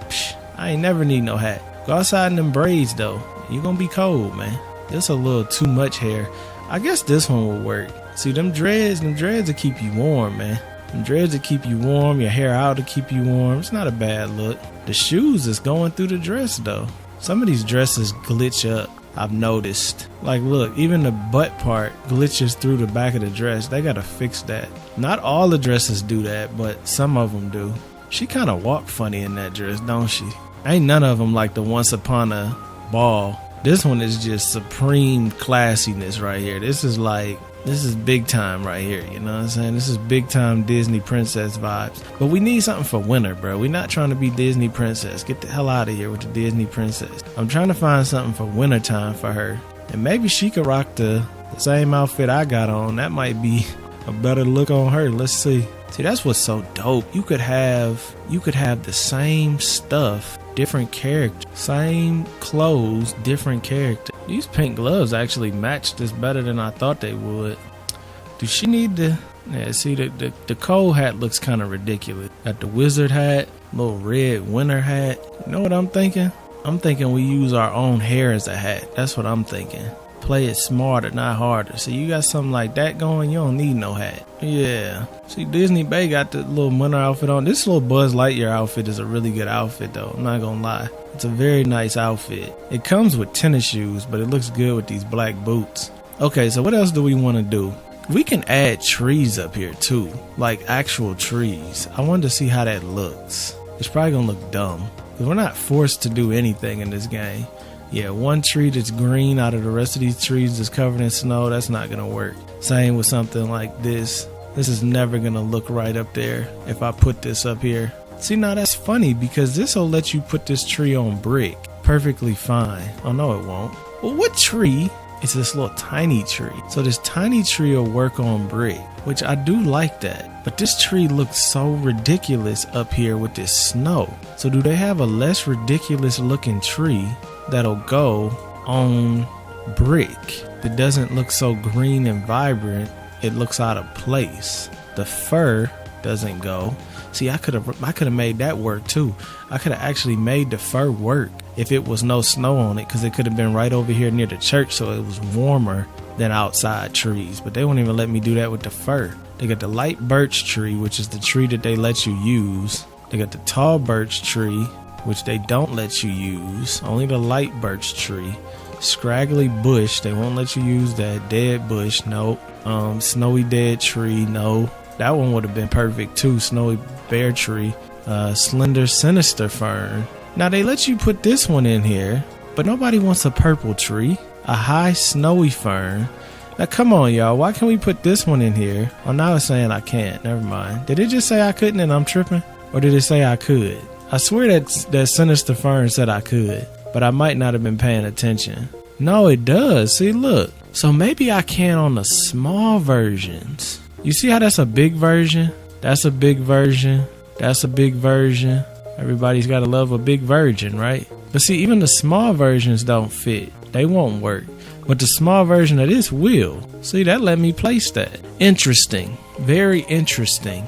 I ain't never need no hat. Go outside in them braids though. You're gonna be cold, man. It's a little too much hair. I guess this one will work. See, them dreads will keep you warm, man. Them dreads to keep you warm, your hair out to keep you warm. It's not a bad look. The shoes is going through the dress though. Some of these dresses glitch up, I've noticed. Like look, even the butt part glitches through the back of the dress. They gotta fix that. Not all the dresses do that, but some of them do. She kind of walk funny in that dress, don't she? Ain't none of them like the Once Upon a Ball. This one is just supreme classiness right here. This is big time right here, you know what I'm saying? This is big time Disney princess vibes. But we need something for winter, bro. We're not trying to be Disney princess. Get the hell out of here with the Disney princess. I'm trying to find something for winter time for her. And maybe she could rock the same outfit I got on. That might be a better look on her. Let's see. See, that's what's so dope. You could have the same stuff, different character, same clothes, different character. These pink gloves actually match this better than I thought they would. Do she need the... Yeah, see, the cold hat looks kind of ridiculous. Got the wizard hat, little red winter hat. You know what I'm thinking? I'm thinking we use our own hair as a hat. That's what I'm thinking. Play it smarter, not harder. So you got something like that going, you don't need no hat. Yeah. See, Disney Bay got the little winter outfit on. This little Buzz Lightyear outfit is a really good outfit, though. I'm not gonna lie. It's a very nice outfit. It comes with tennis shoes, but it looks good with these black boots. Okay, so what else do we want to do? We can add trees up here, too. Like actual trees. I wanted to see how that looks. It's probably gonna look dumb, because we're not forced to do anything in this game. Yeah, one tree that's green out of the rest of these trees that's covered in snow, that's not gonna work. Same with something like this. This is never gonna look right up there if I put this up here. See, now that's funny because this will let you put this tree on brick perfectly fine. Oh no, it won't. Well, what tree is this little tiny tree? So this tiny tree will work on brick, which I do like that. But this tree looks so ridiculous up here with this snow. So do they have a less ridiculous looking tree that'll go on brick that doesn't look so green and vibrant? It looks out of place. The fur doesn't go. See, I could have made that work too. I could have actually made the fur work if it was no snow on it, because it could have been right over here near the church, so it was warmer than outside trees. But they won't even let me do that with the fur. They got the light birch tree, which is the tree that they let you use. They got the tall birch tree, which they don't let you use. Only the light birch tree. Scraggly bush, they won't let you use that. Dead bush, nope. Snowy dead tree, no. That one would have been perfect too. Snowy bare tree. Slender sinister fern. Now they let you put this one in here, but nobody wants a purple tree. A high snowy fern. Now come on, y'all, why can't we put this one in here? Oh, now it's saying I can't. Never mind. Did it just say I couldn't and I'm tripping? Or did it say I could? I swear that sinister fern said I could, but I might not have been paying attention. No, it does. See, look. So maybe I can on the small versions. You see how that's a big version? That's a big version. That's a big version. Everybody's got to love a big version, right? But see, even the small versions don't fit. They won't work. But the small version of this will. See, that let me place that. Interesting. Very interesting.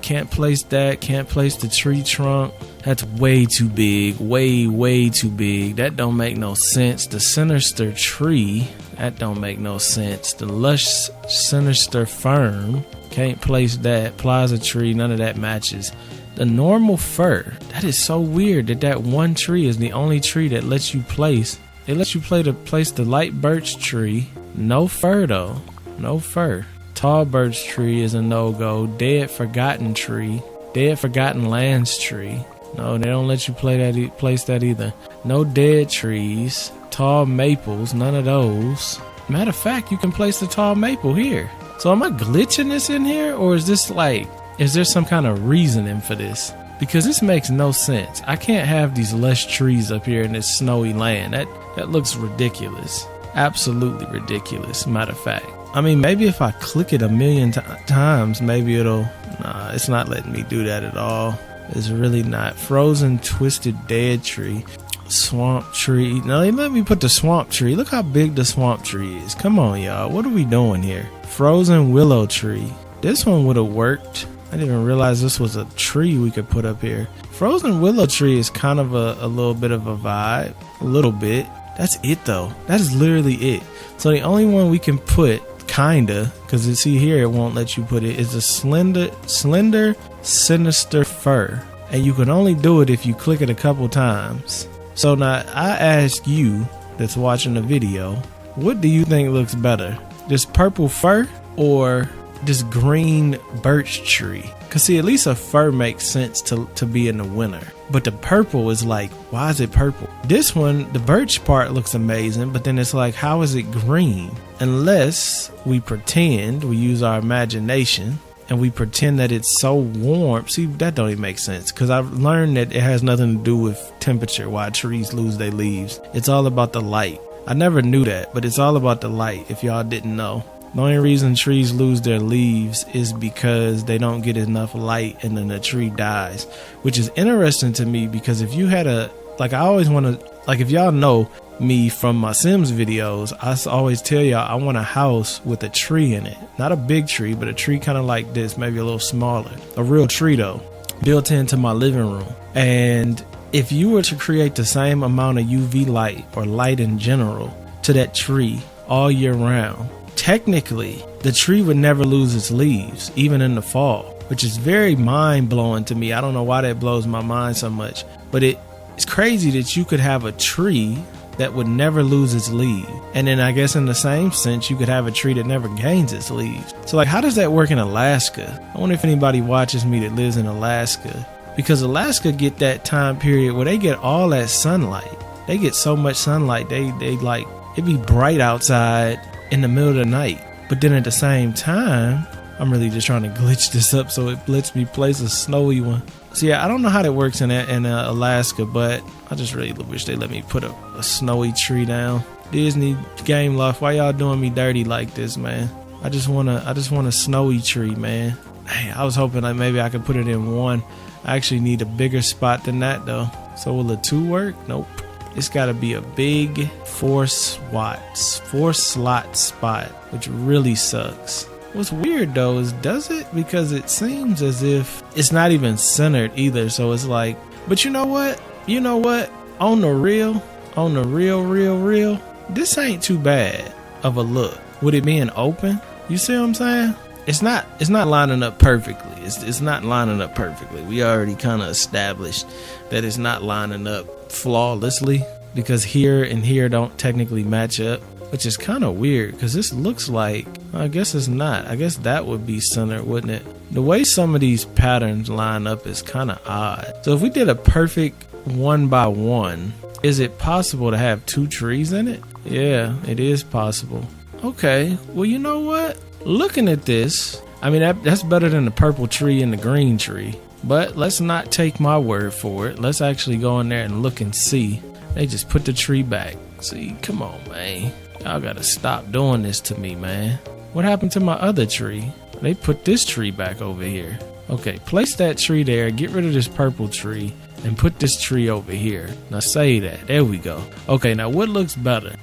Can't place that. Can't place the tree trunk. That's way too big. Way too big. That don't make no sense. The sinister tree. That don't make no sense. The lush sinister fern. Can't place that. Plaza tree. None of that matches. The normal fir. That is so weird that one tree is the only tree that lets you place. They let you place the light birch tree. No fir though. No fir. Tall birch tree is a no-go. Dead forgotten tree. Dead forgotten lands tree. No, they don't let you place that either. No dead trees. Tall maples. None of those. Matter of fact, you can place the tall maple here. So am I glitching this in here? Or is there some kind of reasoning for this? Because this makes no sense. I can't have these lush trees up here in this snowy land. That looks ridiculous. Absolutely ridiculous, matter of fact. I mean, maybe if I click it a million times, maybe it'll... Nah, it's not letting me do that at all. It's really not. Frozen twisted dead tree. Swamp tree. No, they let me put the swamp tree. Look how big the swamp tree is. Come on, y'all. What are we doing here? Frozen willow tree. This one would have worked. I didn't even realize this was a tree we could put up here. Frozen willow tree is kind of a little bit of a vibe. A little bit. That's it though. That is literally it. So the only one we can put kinda, because you see here it won't let you put it. It's a slender sinister fir, and you can only do it if you click it a couple times. So now I ask you that's watching the video, what do you think looks better, this purple fir or this green birch tree? Cause see, at least a fir makes sense to be in the winter, but the purple is like, why is it purple? This one, the birch part looks amazing, but then it's like, how is it green? Unless we pretend, we use our imagination and we pretend that it's so warm. See, that don't even make sense, because I've learned that it has nothing to do with temperature why trees lose their leaves. It's all about the light. I never knew that, but it's all about the light, if y'all didn't know. The only reason trees lose their leaves is because they don't get enough light and then the tree dies, which is interesting to me, because if you had I always want to, like, if y'all know me from my Sims videos, I always tell y'all I want a house with a tree in it. Not a big tree, but a tree kind of like this, maybe a little smaller. A real tree though, built into my living room. And if you were to create the same amount of UV light or light in general to that tree all year round, technically the tree would never lose its leaves, even in the fall, which is very mind-blowing to me. I don't know why that blows my mind so much, but it's crazy that you could have a tree that would never lose its leaves, and then I guess in the same sense you could have a tree that never gains its leaves. So like, how does that work in Alaska? I wonder if anybody watches me that lives in Alaska, because Alaska get that time period where they get all that sunlight. They get so much sunlight, they like, it be bright outside in the middle of the night. But then at the same time, I'm really just trying to glitch this up so it lets me place a snowy one. So yeah, I don't know how that works in Alaska, but I just really wish they let me put a snowy tree down. Disney Game Loft, why y'all doing me dirty like this, man? I just want a snowy tree, man. Hey, I was hoping that maybe I could put it in one. I actually need a bigger spot than that though. So will a 2 work? Nope. It's got to be a big 4 slot spot, which really sucks. What's weird though is, does it? Because it seems as if it's not even centered either. So it's like, but you know what? On the real, this ain't too bad of a look. With it being open, you see what I'm saying? It's not lining up perfectly. It's not lining up perfectly. We already kind of established that it's not lining up flawlessly, because here and here don't technically match up, which is kind of weird, because this looks like, I guess it's not. I guess that would be centered, wouldn't it? The way some of these patterns line up is kind of odd. So if we did a perfect 1x1, is it possible to have 2 trees in it? Yeah, it is possible. Okay, well, you know what? Looking at this, I mean, that's better than the purple tree and the green tree. But let's not take my word for it. Let's actually go in there and look and see. They just put the tree back. See, come on, man. Y'all gotta stop doing this to me, man. What happened to my other tree? They put this tree back over here. Okay, place that tree there. Get rid of this purple tree and put this tree over here. Now say that. There we go. Okay, now what looks better?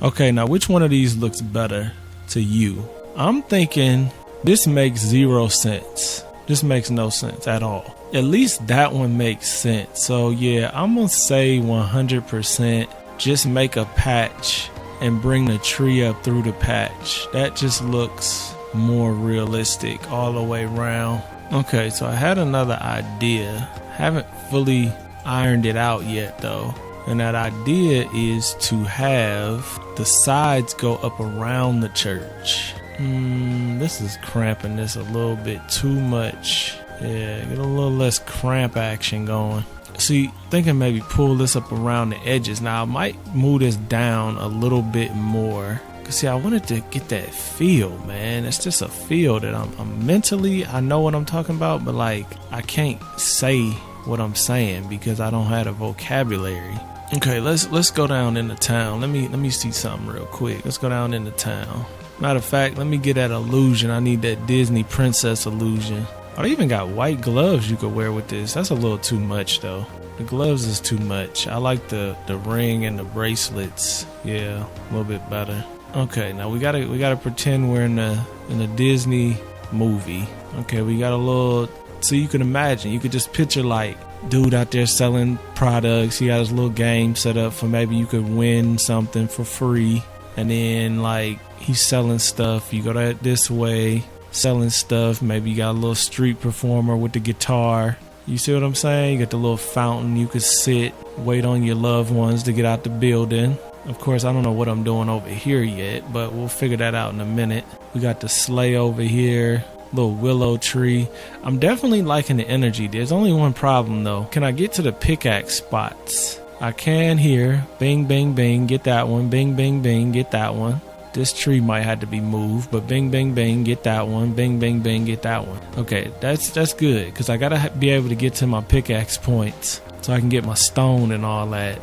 Okay, now which one of these looks better to you? I'm thinking this makes 0 sense. This makes no sense at all. At least that one makes sense. So yeah, I'm gonna say 100% just make a patch and bring the tree up through the patch. That just looks more realistic all the way around. Okay, so I had another idea. Haven't fully ironed it out yet though. And that idea is to have the sides go up around the church. This is cramping this a little bit too much. Yeah, get a little less cramp action going. See, thinking maybe pull this up around the edges. Now I might move this down a little bit more. Cause see, I wanted to get that feel, man. It's just a feel that I'm mentally, I know what I'm talking about, but like I can't say what I'm saying because I don't have the vocabulary. Okay, let's go down into town. Let me see something real quick. Let's go down into town. Matter of fact, let me get that illusion. I need that Disney princess illusion. Oh, they even got white gloves you could wear with this. That's a little too much though. The gloves is too much. I like the ring and the bracelets. Yeah, a little bit better. Okay, now we gotta pretend we're in a Disney movie. Okay, we got a little, so you can imagine, you could just picture like dude out there selling products. He got his little game set up for maybe you could win something for free. and then like he's selling stuff. You go that this way, selling stuff. Maybe you got a little street performer with the guitar. You see what I'm saying? You got the little fountain. You could sit, wait on your loved ones to get out the building. Of course, I don't know what I'm doing over here yet, but we'll figure that out in a minute. We got the sleigh over here, little willow tree. I'm definitely liking the energy. There's only one problem though. Can I get to the pickaxe spots? I can here. Bing, bing, bing. Get that one. Bing, bing, bing. Get that one. This tree might have to be moved, but bing, bing, bing, get that one. Bing, bing, bing, get that one. Okay, that's good, because I gotta be able to get to my pickaxe points so I can get my stone and all that.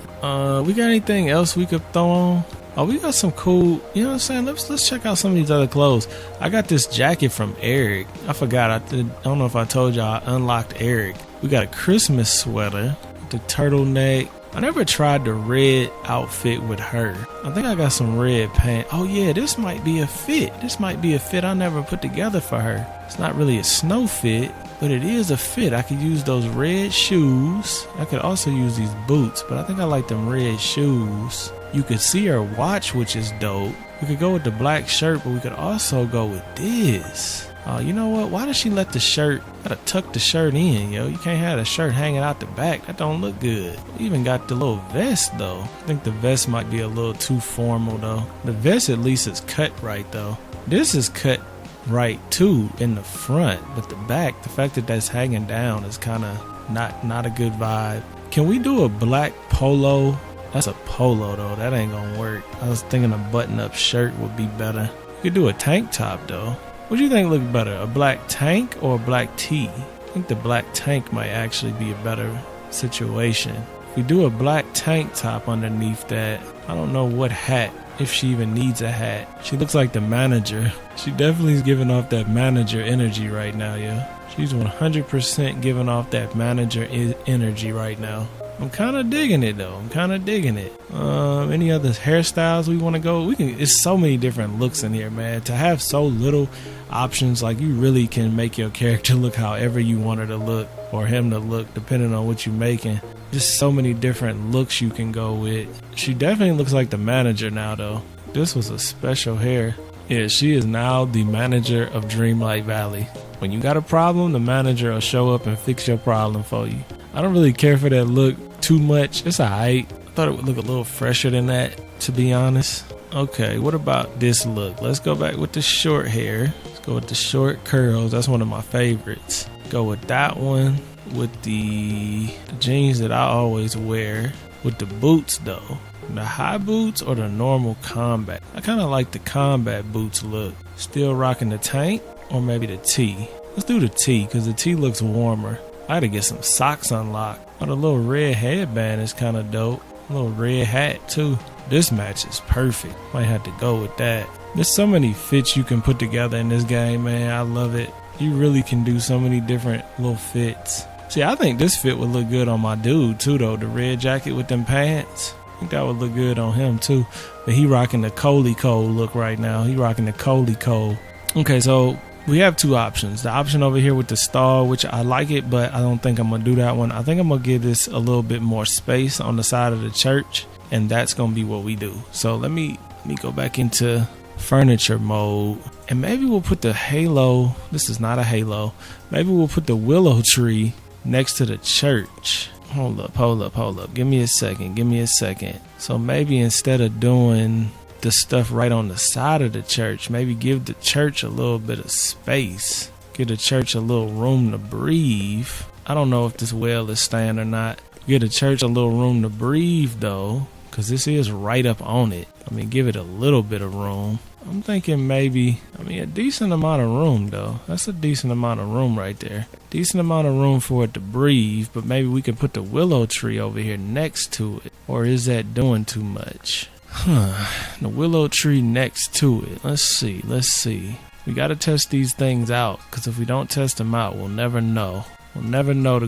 We got anything else we could throw on? Oh, we got some cool, you know what I'm saying? Let's check out some of these other clothes. I got this jacket from Eric. I forgot, I don't know if I told y'all I unlocked Eric. We got a Christmas sweater, the turtleneck. I never tried the red outfit with her. I think I got some red pants. Oh yeah, this might be a fit. This might be a fit I never put together for her. It's not really a snow fit, but it is a fit. I could use those red shoes. I could also use these boots, but I think I like them red shoes. You could see her watch, which is dope. We could go with the black shirt, but we could also go with this. Oh, you know what? Why does she let the shirt, gotta tuck the shirt in, yo? You can't have the shirt hanging out the back. That don't look good. We even got the little vest, though. I think the vest might be a little too formal, though. The vest at least is cut right, though. This is cut right, too, in the front. But the back, the fact that that's hanging down is kind of not a good vibe. Can we do a black polo? That's a polo, though. That ain't gonna work. I was thinking a button-up shirt would be better. We could do a tank top, though. What do you think look better, a black tank or a black tee? I think the black tank might actually be a better situation. If we do a black tank top underneath that, I don't know what hat, if she even needs a hat. She looks like the manager. She definitely is giving off that manager energy right now, yeah. She's 100% giving off that manager energy right now. I'm kind of digging it though. I'm kind of digging it. Any other hairstyles we want to go? It's so many different looks in here, man. To have so little options, like you really can make your character look however you want her to look or him to look, depending on what you're making. Just so many different looks you can go with. She definitely looks like the manager now though. This was a special hair. Yeah, she is now the manager of Dreamlight Valley. When you got a problem, the manager will show up and fix your problem for you. I don't really care for that look too much. It's alright. I thought it would look a little fresher than that, to be honest. Okay, what about this look? Let's go back with the short hair. Let's go with the short curls. That's one of my favorites. Go with that one. With the jeans that I always wear. With the boots though. The high boots or the normal combat? I kind of like the combat boots look. Still rocking the tank or maybe the tee. Let's do the tee because the tee looks warmer. I gotta get some socks unlocked. Oh, the little red headband is kind of dope. A little red hat too. This match is perfect. Might have to go with that. There's so many fits you can put together in this game, man. I love it. You really can do so many different little fits. See, I think this fit would look good on my dude too though. The red jacket with them pants. I think that would look good on him too. But he rocking the Coley Cole look right now. He rocking the Coley Cole. Okay, so we have two options. The option over here with the star, which I like it, but I don't think I'm going to do that one. I think I'm going to give this a little bit more space on the side of the church, and that's going to be what we do. So let me go back into furniture mode, and maybe we'll put the halo. This is not a halo. Maybe we'll put the willow tree next to the church. Hold up. Give me a second. So maybe instead of doing the stuff right on the side of the church, maybe give the church a little bit of space, give the church a little room to breathe. I don't know if this well is staying or not. Give the church a little room to breathe though, because this is right up on it. I mean, give it a little bit of room. I'm thinking maybe, a decent amount of room though. That's a decent amount of room right there. Decent amount of room for it to breathe, but maybe we can put the willow tree over here next to it. Or is that doing too much? The willow tree next to it. Let's see. We got to test these things out, because if we don't test them out, we'll never know. We'll never know the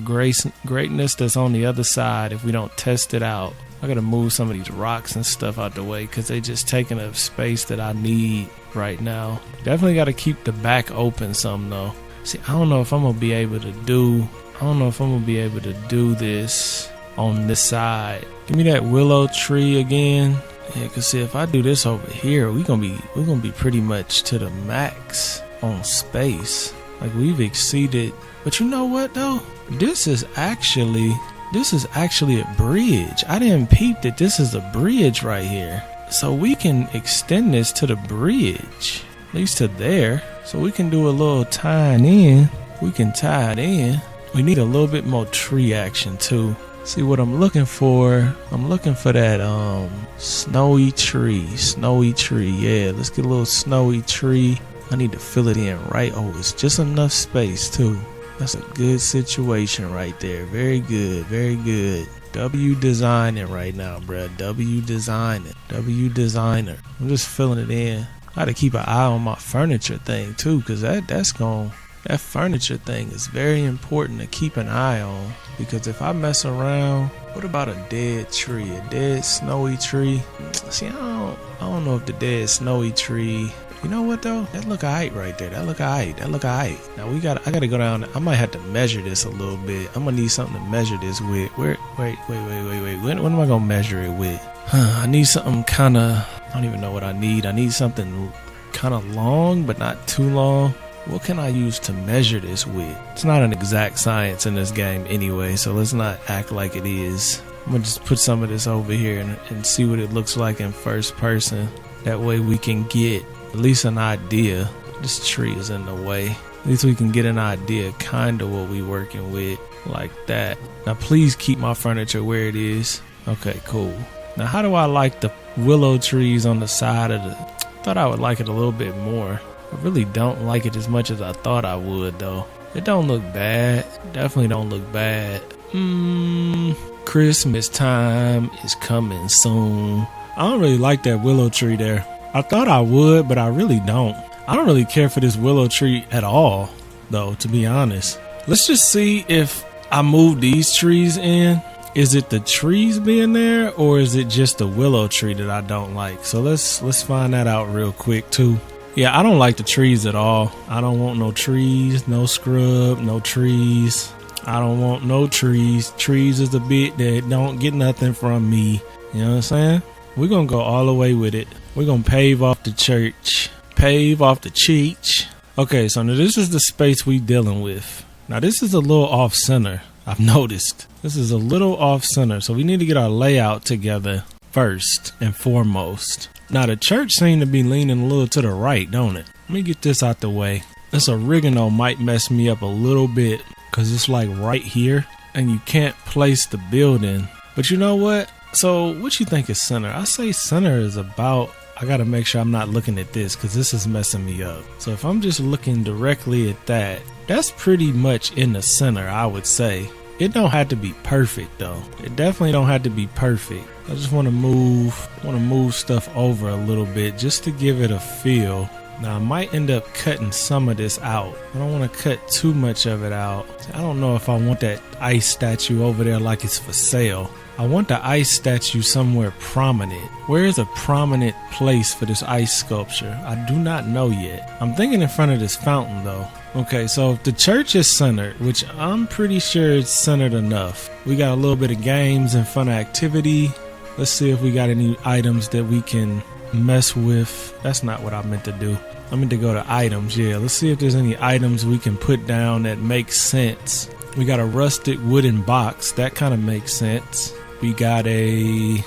greatness that's on the other side if we don't test it out. I got to move some of these rocks and stuff out the way because they just taking up space that I need right now. Definitely got to keep the back open some though. See, I don't know if I'm going to be able to do this on this side. Give me that willow tree again. Yeah, cause see, if I do this over here, we're gonna be pretty much to the max on space. Like we've exceeded. But you know what though? This is actually a bridge. I didn't peep that this is a bridge right here. So we can extend this to the bridge, at least to there. So we can do a little tying in. We can tie it in. We need a little bit more tree action too. See what I'm looking for? I'm looking for that snowy tree. Yeah, let's get a little snowy tree. I need to fill it in right. Oh, it's just enough space too. That's a good situation right there. Very good, very good. W designing right now, bruh. W designer. I'm just filling it in. I gotta keep an eye on my furniture thing too, cause that furniture thing is very important to keep an eye on. Because if I mess around, what about a dead tree, a dead snowy tree? See, I don't know if the dead snowy tree. You know what though? That look alright right there. That look alright. Now I gotta go down. I might have to measure this a little bit. I'm gonna need something to measure this with. Wait. When am I gonna measure it with? I need something kinda. I don't even know what I need. I need something kinda long, but not too long. What can I use to measure this with? It's not an exact science in this game anyway, so let's not act like it is. I'm gonna just put some of this over here and see what it looks like in first person. That way we can get at least an idea. This tree is in the way. At least we can get an idea kind of what we working with, like that. Now please keep my furniture where it is. Okay, cool. Now how do I like the willow trees on the side of the... Thought I would like it a little bit more. I really don't like it as much as I thought I would though. It don't look bad. Definitely don't look bad. Christmas time is coming soon. I don't really like that willow tree there. I thought I would, but I really don't. I don't really care for this willow tree at all though, to be honest. Let's just see if I move these trees in. Is it the trees being there, or is it just the willow tree that I don't like? So let's find that out real quick too. Yeah, I don't like the trees at all. I don't want no trees, no scrub, no trees. I don't want no trees. Trees is the bit that don't get nothing from me. You know what I'm saying? We're going to go all the way with it. We're going to pave off the church. Pave off the cheech. Okay, so now this is the space we dealing with. Now this is a little off center. I've noticed. This is a little off center. So we need to get our layout together first and foremost. Now the church seemed to be leaning a little to the right, don't it? Let me get this out the way. This oregano might mess me up a little bit because it's like right here and you can't place the building. But you know what? So what you think is center? I say center is about... I got to make sure I'm not looking at this because this is messing me up. So if I'm just looking directly at that, that's pretty much in the center, I would say. It don't have to be perfect though. It definitely don't have to be perfect. I just want to move stuff over a little bit just to give it a feel. Now I might end up cutting some of this out. I don't want to cut too much of it out. I don't know if I want that ice statue over there like it's for sale. I want the ice statue somewhere prominent. Where is a prominent place for this ice sculpture? I do not know yet. I'm thinking in front of this fountain though. Okay, so if the church is centered, which I'm pretty sure it's centered enough. We got a little bit of games and fun activity. Let's see if we got any items that we can mess with. That's not what I meant to do. I meant to go to items. Yeah, let's see if there's any items we can put down that make sense. We got a rustic wooden box. That kind of makes sense. We got a...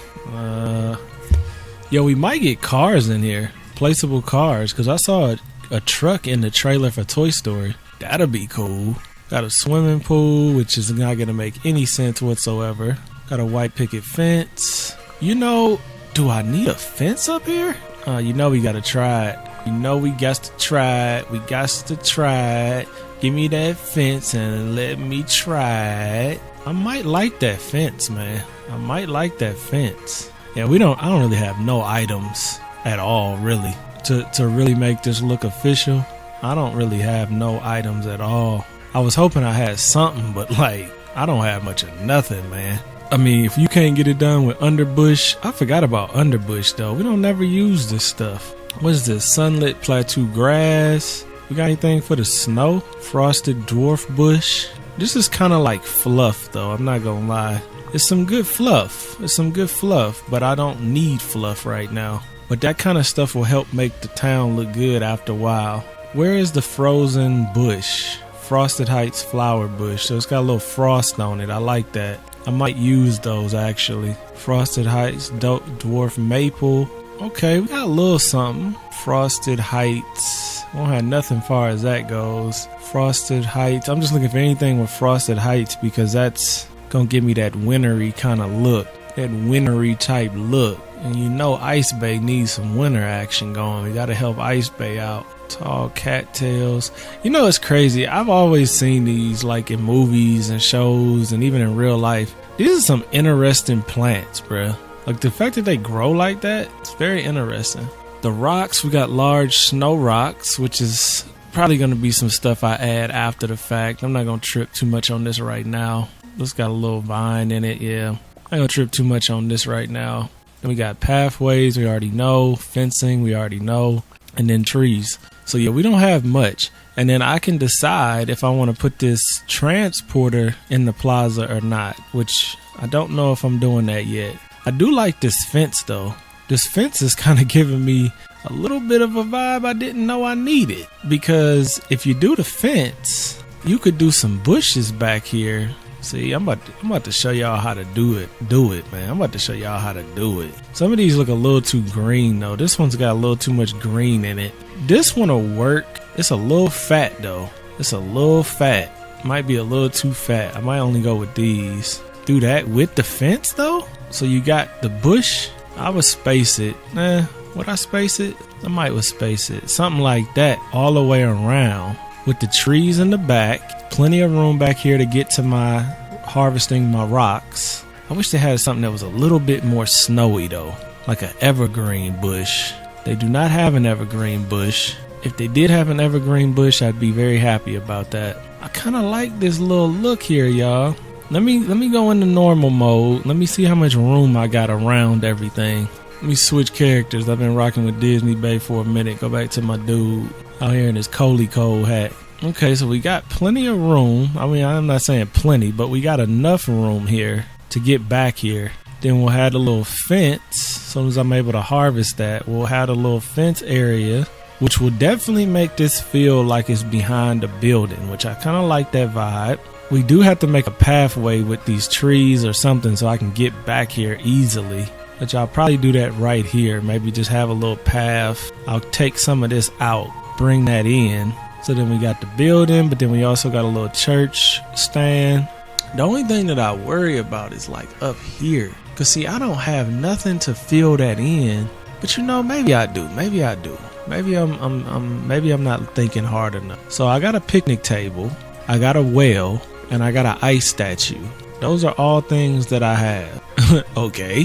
we might get cars in here. Placeable cars. Because I saw a truck in the trailer for Toy Story. That'll be cool. Got a swimming pool, which is not going to make any sense whatsoever. Got a white picket fence. You know, do I need a fence up here? You know we got to try it. You know we got to try it. We got to try it. Give me that fence and let me try it. I might like that fence, man. I might like that fence. Yeah, I don't really have no items at all, really. To really make this look official, I don't really have no items at all. I was hoping I had something, but like, I don't have much of nothing, man. I mean, if you can't get it done with underbush, I forgot about underbush though. We don't never use this stuff. What is this? Sunlit plateau grass. We got anything for the snow? Frosted dwarf bush. This is kind of like fluff though, I'm not gonna lie. It's some good fluff. It's some good fluff, but I don't need fluff right now. But that kind of stuff will help make the town look good after a while. Where is the frozen bush? Frosted Heights flower bush. So it's got a little frost on it. I like that. I might use those actually. Frosted Heights, dwarf maple. Okay, we got a little something. Frosted Heights. Won't have nothing far as that goes. Frosted Heights. I'm just looking for anything with Frosted Heights because that's gonna give me that wintry kind of look. That wintry type look. And you know Ice Bay needs some winter action going. We gotta help Ice Bay out. Tall cattails. You know it's crazy. I've always seen these like in movies and shows and even in real life. These are some interesting plants, bruh. Like the fact that they grow like that, it's very interesting. The rocks, we got large snow rocks, which is probably going to be some stuff I add after the fact. I'm not going to trip too much on this right now. This got a little vine in it, yeah. I'm not going to trip too much on this right now. Then we got pathways, we already know. Fencing, we already know. And then trees. So yeah, we don't have much. And then I can decide if I want to put this transporter in the plaza or not, which I don't know if I'm doing that yet. I do like this fence though. This fence is kind of giving me a little bit of a vibe I didn't know I needed. Because if you do the fence, you could do some bushes back here. See, I'm about to show y'all how to do it, man. I'm about to show y'all how to do it. Some of these look a little too green though. This one's got a little too much green in it. This one will work. It's a little fat though. It's a little fat. Might be a little too fat. I might only go with these. Do that with the fence though. So you got the bush. I would space it. Would I space it? I might would space it. Something like that all the way around. With the trees in the back. Plenty of room back here to get to my harvesting my rocks. I wish they had something that was a little bit more snowy though. Like an evergreen bush. They do not have an evergreen bush. If they did have an evergreen bush, I'd be very happy about that. I kind of like this little look here, y'all. Let me go into normal mode. Let me see how much room I got around everything. Let me switch characters. I've been rocking with Disney Bay for a minute. Go back to my dude out here in his Coley Cole hat. Okay, so we got plenty of room. I mean, I'm not saying plenty, but we got enough room here to get back here. Then we'll have a little fence. As soon as I'm able to harvest that, we'll have a little fence area, which will definitely make this feel like it's behind a building, which I kind of like that vibe. We do have to make a pathway with these trees or something so I can get back here easily, which I'll probably do that right here. Maybe just have a little path. I'll take some of this out, bring that in. So then we got the building, but then we also got a little church stand. The only thing that I worry about is like up here. Cause see, I don't have nothing to fill that in. But you know, maybe I do. Maybe I do. Maybe I'm not thinking hard enough. So I got a picnic table, I got a well, and I got an ice statue. Those are all things that I have. Okay.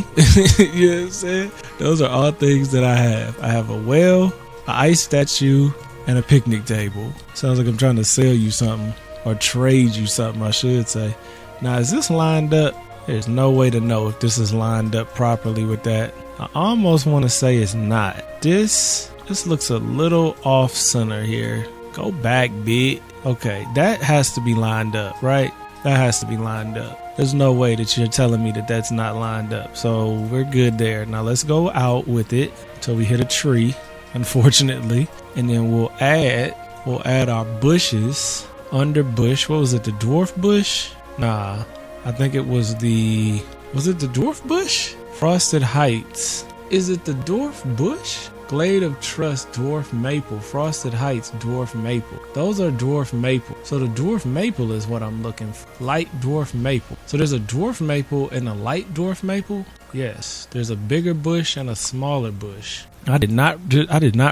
You know what I'm saying? Those are all things that I have. I have a well, an ice statue, and a picnic table. Sounds like I'm trying to sell you something or trade you something, I should say. Now, is this lined up? There's no way to know if this is lined up properly with that. I almost want to say it's not. This looks a little off center here. Go back, bit. Okay, that has to be lined up, right? That has to be lined up. There's no way that you're telling me that that's not lined up. So we're good there. Now let's go out with it until we hit a tree, unfortunately. And then we'll add our bushes. Underbush. What was it? The dwarf bush? Nah, I think it was the dwarf bush? Frosted Heights. Is it the dwarf bush? Glade of Trust, dwarf maple. Frosted Heights, dwarf maple. Those are dwarf maple. So the dwarf maple is what I'm looking for. Light dwarf maple. So there's a dwarf maple and a light dwarf maple? Yes. There's a bigger bush and a smaller bush. I did not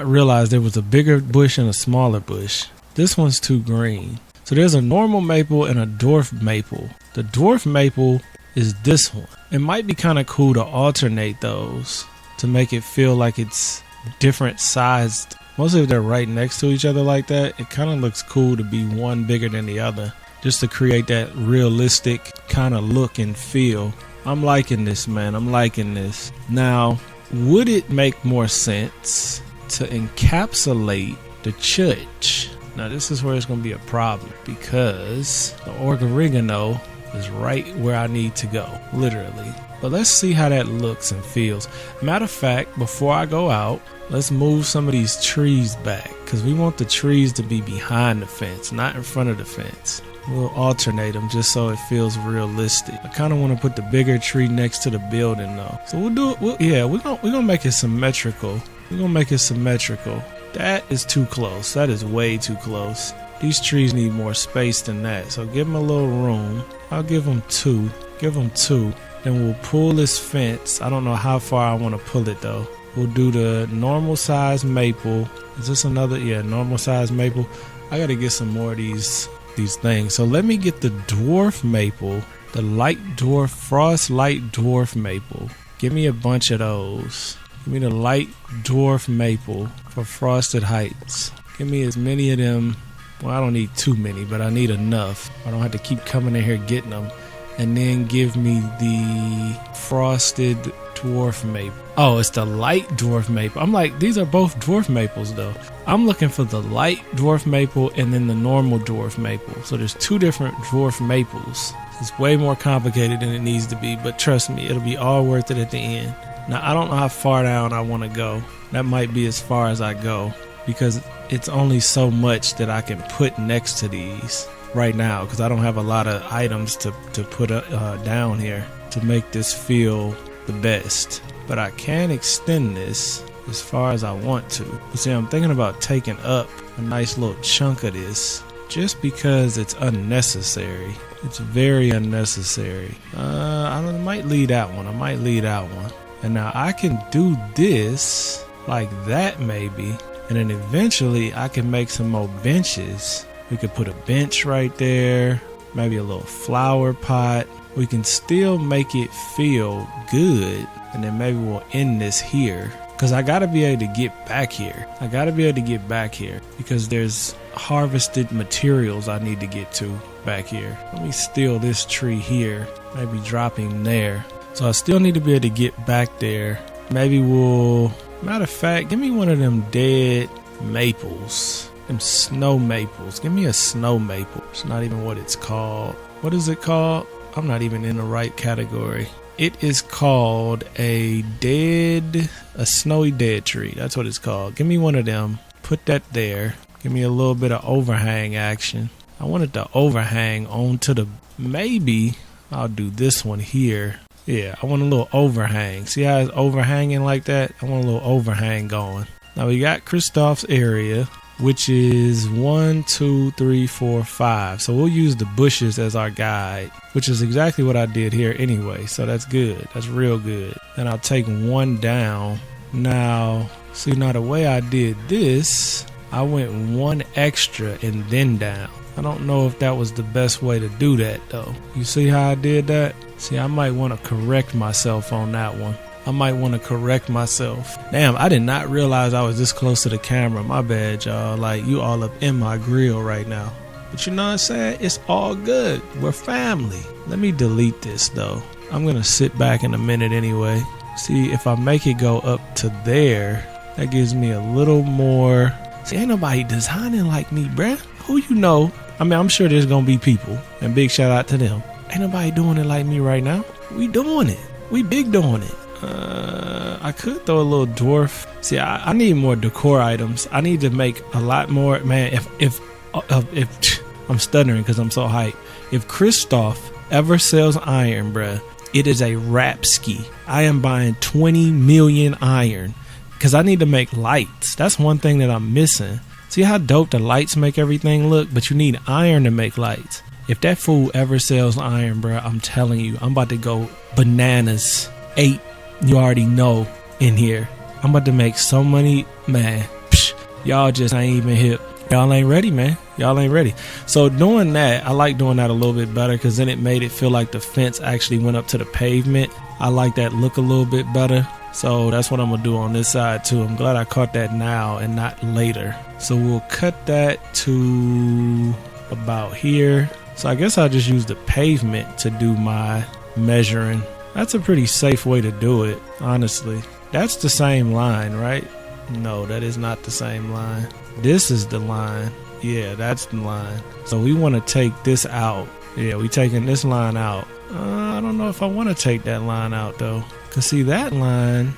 realize there was a bigger bush and a smaller bush. This one's too green. So there's a normal maple and a dwarf maple. The dwarf maple is this one. It might be kind of cool to alternate those to make it feel like it's different sized. Mostly if they're right next to each other like that, it kind of looks cool to be one bigger than the other, just to create that realistic kind of look and feel. I'm liking this, man. I'm liking this. Now, would it make more sense to encapsulate the church? Now, this is where it's going to be a problem because the oregano is right where I need to go, literally. But let's see how that looks and feels. Matter of fact, before I go out, let's move some of these trees back, because we want the trees to be behind the fence, not in front of the fence. We'll alternate them just so it feels realistic. I kind of want to put the bigger tree next to the building though. So we'll do it. We're gonna make it symmetrical. We're gonna make it symmetrical. That is too close. That is way too close. These trees need more space than that. So give them a little room. I'll give them 2. Give them 2. Then we'll pull this fence. I don't know how far I want to pull it though. We'll do the normal size maple. Is this another? Yeah, normal size maple. I gotta get some more of these things. So let me get the dwarf maple, the light dwarf, frost light dwarf maple. Give me a bunch of those. Give me the light dwarf maple for Frosted Heights. Give me as many of them. Well, I don't need too many, but I need enough. I don't have to keep coming in here getting them. And then give me the frosted dwarf maple. Oh, it's the light dwarf maple. I'm like, these are both dwarf maples though. I'm looking for the light dwarf maple and then the normal dwarf maple. So there's 2 different dwarf maples. It's way more complicated than it needs to be, but trust me, it'll be all worth it at the end. Now, I don't know how far down I want to go. That might be as far as I go, because it's only so much that I can put next to these right now, because I don't have a lot of items to put down here to make this feel the best. But I can extend this as far as I want to. But see, I'm thinking about taking up a nice little chunk of this just because it's unnecessary. It's very unnecessary. I might leave that one. And now I can do this like that maybe. And then eventually I can make some more benches. We could put a bench right there, maybe a little flower pot. We can still make it feel good. And then maybe we'll end this here. Because I got to be able to get back here. Because there's harvested materials I need to get to back here. Let me steal this tree here. Maybe dropping there. So I still need to be able to get back there. Maybe we'll... Matter of fact, give me one of them dead maples. Them snow maples. Give me a snow maple. It's not even what it's called. What is it called? I'm not even in the right category. It is called a snowy dead tree. That's what it's called. Give me one of them. Put that there. Give me a little bit of overhang action. I want it to overhang onto the... Maybe I'll do this one here. Yeah, I want a little overhang. See how it's overhanging like that? I want a little overhang going. Now we got Kristoff's area, which is 1, 2, 3, 4, 5. So we'll use the bushes as our guide, which is exactly what I did here anyway. So that's good. That's real good. And I'll take one down. Now, see, now the way I did this, I went one extra and then down. I don't know if that was the best way to do that though. You see how I did that? See, I might want to correct myself on that one. Damn, I did not realize I was this close to the camera. My bad, y'all. Like, you all up in my grill right now. But you know what I'm saying? It's all good. We're family. Let me delete this though. I'm going to sit back in a minute anyway. See, if I make it go up to there, that gives me a little more. See, ain't nobody designing like me, bruh. Who you know? I mean, I'm sure there's going to be people, and big shout out to them. Ain't nobody doing it like me right now. We doing it. We big doing it. I could throw a little dwarf. See, I need more decor items. I need to make a lot more. Man, if I'm stuttering because I'm so hyped. If Kristoff ever sells iron, bruh, it is a rap ski. I am buying 20 million iron because I need to make lights. That's one thing that I'm missing. See how dope the lights make everything look, but you need iron to make lights. If that fool ever sells iron, bro, I'm telling you, I'm about to go bananas. 8, you already know, in here. I'm about to make so many, man. Y'all just ain't even hip. Y'all ain't ready, man. Y'all ain't ready. So doing that, I like doing that a little bit better because then it made it feel like the fence actually went up to the pavement. I like that look a little bit better. So that's what I'm going to do on this side too. I'm glad I caught that now and not later. So we'll cut that to about here. So I guess I'll just use the pavement to do my measuring. That's a pretty safe way to do it, honestly. That's the same line, right? No, that is not the same line. This is the line. Yeah, that's the line. So we want to take this out Yeah, we taking this line out. I don't know if I want to take that line out though. Cause see that line,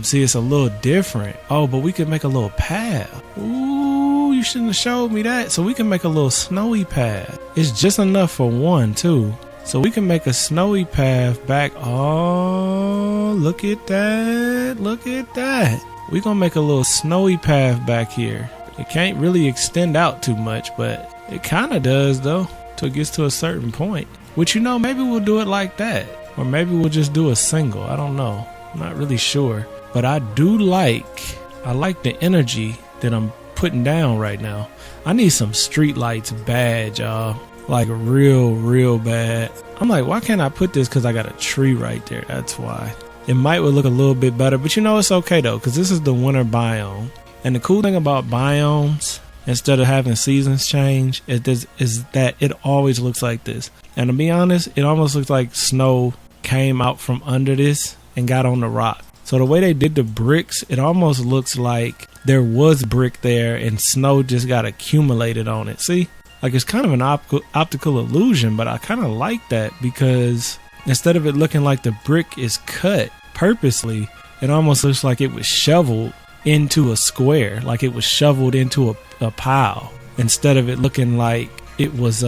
see it's a little different. Oh, but we could make a little path. Ooh, you shouldn't have showed me that. So we can make a little snowy path. It's just enough for one too. So we can make a snowy path back. Oh, look at that. Look at that. We're going to make a little snowy path back here. It can't really extend out too much, but it kind of does though, till it gets to a certain point. Which, you know, maybe we'll do it like that. Or maybe we'll just do a single. I don't know. I'm not really sure. But I like the energy that I'm putting down right now. I need some street lights bad, y'all. Like real bad. I'm like, why can't I put this? Because I got a tree right there. That's why. It might would look a little bit better, but you know it's okay though, because this is the winter biome. And the cool thing about biomes, instead of having seasons change, is that it always looks like this. And to be honest, it almost looks like snow came out from under this and got on the rock. So the way they did the bricks, it almost looks like there was brick there and snow just got accumulated on it. See? Like it's kind of an optical illusion, but I kind of like that because instead of it looking like the brick is cut purposely, it almost looks like it was shoveled into a square, like it was shoveled into a pile, instead of it looking like it was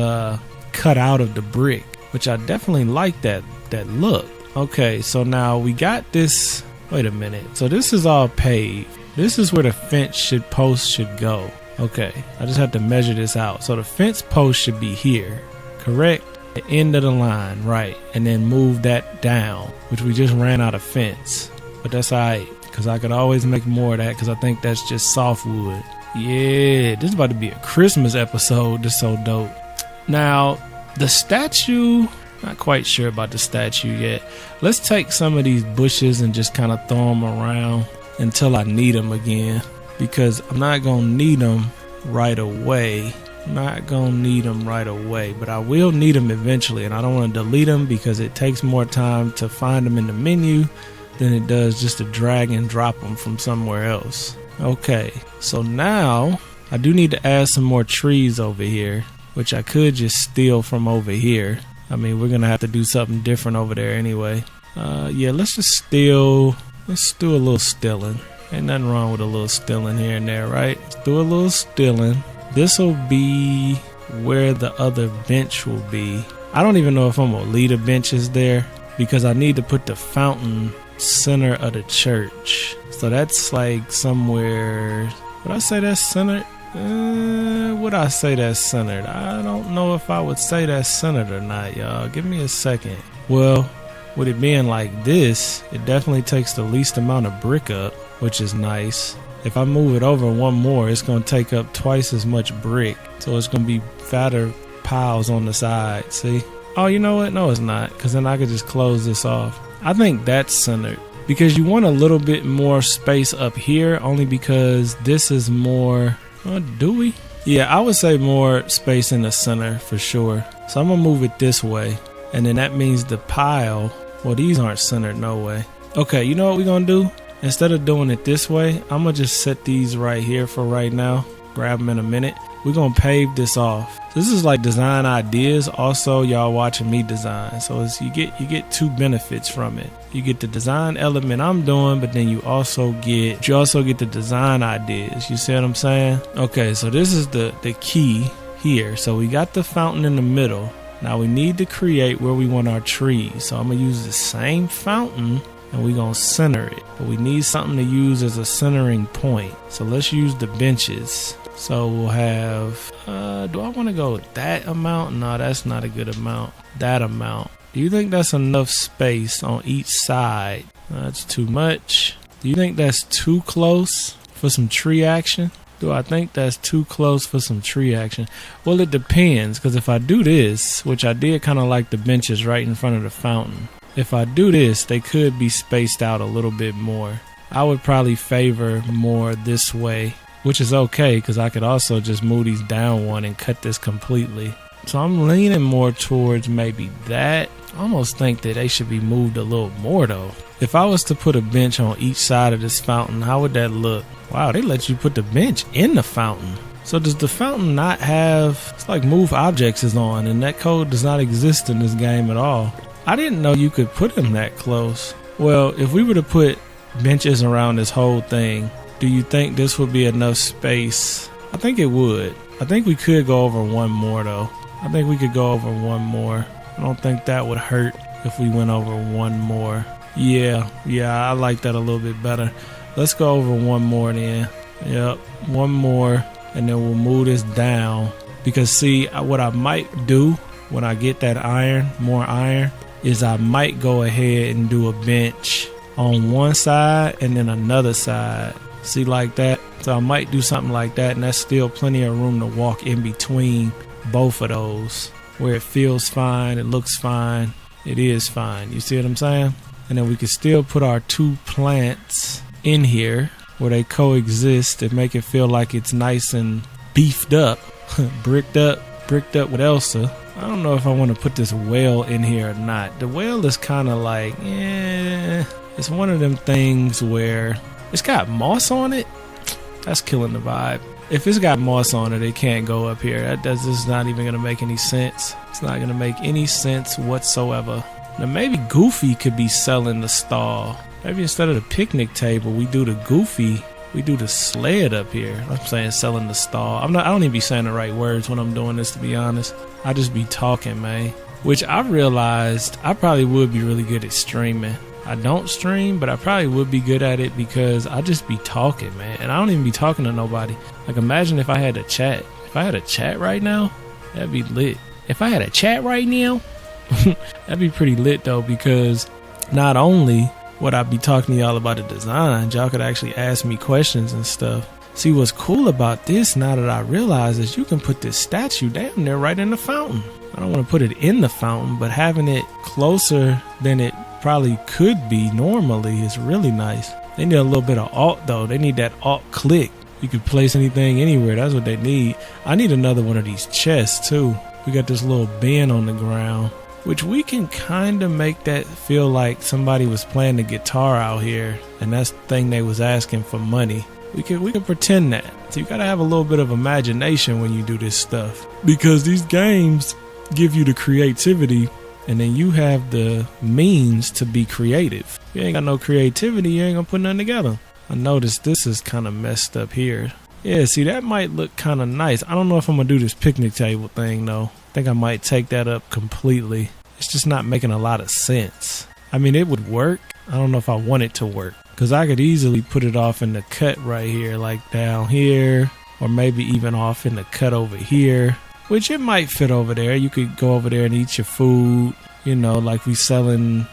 cut out of the brick, which I definitely like that look. Okay, so now we got this. Wait a minute. So this is all paved. This is where the fence post should go. Okay, I just have to measure this out. So the fence post should be here, correct? The end of the line, right? And then move that down, which we just ran out of fence. But that's alright, because I could always make more of that, because I think that's just softwood. Yeah, this is about to be a Christmas episode. This is so dope. Now, the statue, not quite sure about the statue yet. Let's take some of these bushes and just kind of throw them around until I need them again. Because I'm not going to need them right away. But I will need them eventually. And I don't want to delete them because it takes more time to find them in the menu than it does just to drag and drop them from somewhere else. Okay, so now I do need to add some more trees over here, which I could just steal from over here. I mean, we're going to have to do something different over there anyway. Yeah, let's just steal. Let's do a little stealing. Ain't nothing wrong with a little stealing here and there, right? Let's do a little stealing. This will be where the other bench will be. I don't even know if I'm going to leave the benches there because I need to put the fountain center of the church. So that's like somewhere. Would I say that's centered? Would I say that's centered? I don't know if I would say that's centered or not, y'all. Give me a second. Well, with it being like this, it definitely takes the least amount of brick up, which is nice. If I move it over one more, it's going to take up twice as much brick. So it's going to be fatter piles on the side. See? Oh, you know what? No, it's not. Because then I could just close this off. I think that's centered. Because you want a little bit more space up here. Only because this is more... do we? Yeah, I would say more space in the center for sure. So I'm going to move it this way. And then that means the pile... Well, these aren't centered, no way. Okay, you know what we're going to do? Instead of doing it this way, I'm going to just set these right here for right now. Grab them in a minute. We're going to pave this off. So this is like design ideas. Also, y'all watching me design. So it's, you get two benefits from it. You get the design element I'm doing, but then you also get the design ideas. You see what I'm saying? Okay, so this is the key here. So we got the fountain in the middle. Now we need to create where we want our trees. So I'm going to use the same fountain and we're going to center it. But we need something to use as a centering point. So let's use the benches. So we'll have, do I want to go with that amount? No, that's not a good amount. That amount. Do you think that's enough space on each side? That's too much. Do you think that's too close for some tree action? Do I think that's too close for some tree action? Well, it depends, because if I do this, which I did kind of like the benches right in front of the fountain. If I do this, they could be spaced out a little bit more. I would probably favor more this way, which is okay, because I could also just move these down one and cut this completely. So I'm leaning more towards maybe that. I almost think that they should be moved a little more though. If I was to put a bench on each side of this fountain, how would that look? Wow, they let you put the bench in the fountain. So does the fountain not have, it's like move objects is on, and that code does not exist in this game at all. I didn't know you could put them that close. Well, if we were to put benches around this whole thing, do you think this would be enough space? I think it would. I think we could go over one more though. I think we could go over one more. I don't think that would hurt if we went over one more. Yeah, I like that a little bit better. Let's go over one more then. Yep, one more. And then we'll move this down, because see, what I might do when I get that more iron, is I might go ahead and do a bench on one side and then another side. See, like that. So I might do something like that, and that's still plenty of room to walk in between both of those, where it feels fine, it looks fine, it is fine. You see what I'm saying? And then we can still put our 2 plants in here, where they coexist and make it feel like it's nice and beefed up, bricked up with Elsa. I don't know if I want to put this well in here or not. The well is kind of like, it's one of them things where it's got moss on it. That's killing the vibe. If it's got moss on it, it can't go up here. This is not even going to make any sense. It's not going to make any sense whatsoever. Now maybe Goofy could be selling the stall. Maybe instead of the picnic table, we do the Goofy, we do the sled up here. I'm saying selling the stall. I don't even be saying the right words when I'm doing this, to be honest. I just be talking, man. Which I realized I probably would be really good at streaming. I don't stream, but I probably would be good at it because I just be talking, man. And I don't even be talking to nobody. Like, imagine if I had a chat. If I had a chat right now, that'd be lit. If I had a chat right now, that'd be pretty lit though, because not only would I be talking to y'all about the design, y'all could actually ask me questions and stuff. See, what's cool about this now that I realize is you can put this statue down there right in the fountain. I don't want to put it in the fountain, but having it closer than it probably could be normally is really nice. They need a little bit of alt though. They need that alt click. You can place anything anywhere. That's what they need. I need another one of these chests too. We got this little bin on the ground, which we can kind of make that feel like somebody was playing the guitar out here, and that's the thing they was asking for money. We can pretend that. So you gotta have a little bit of imagination when you do this stuff, because these games give you the creativity, and then you have the means to be creative. If you ain't got no creativity, you ain't gonna put nothing together. I noticed this is kind of messed up here. Yeah, see, that might look kind of nice. I don't know if I'm gonna do this picnic table thing though. I think I might take that up completely. It's just not making a lot of sense. I mean, it would work. I don't know if I want it to work, because I could easily put it off in the cut right here, like down here, or maybe even off in the cut over here, which it might fit over there. You could go over there and eat your food, you know, like we selling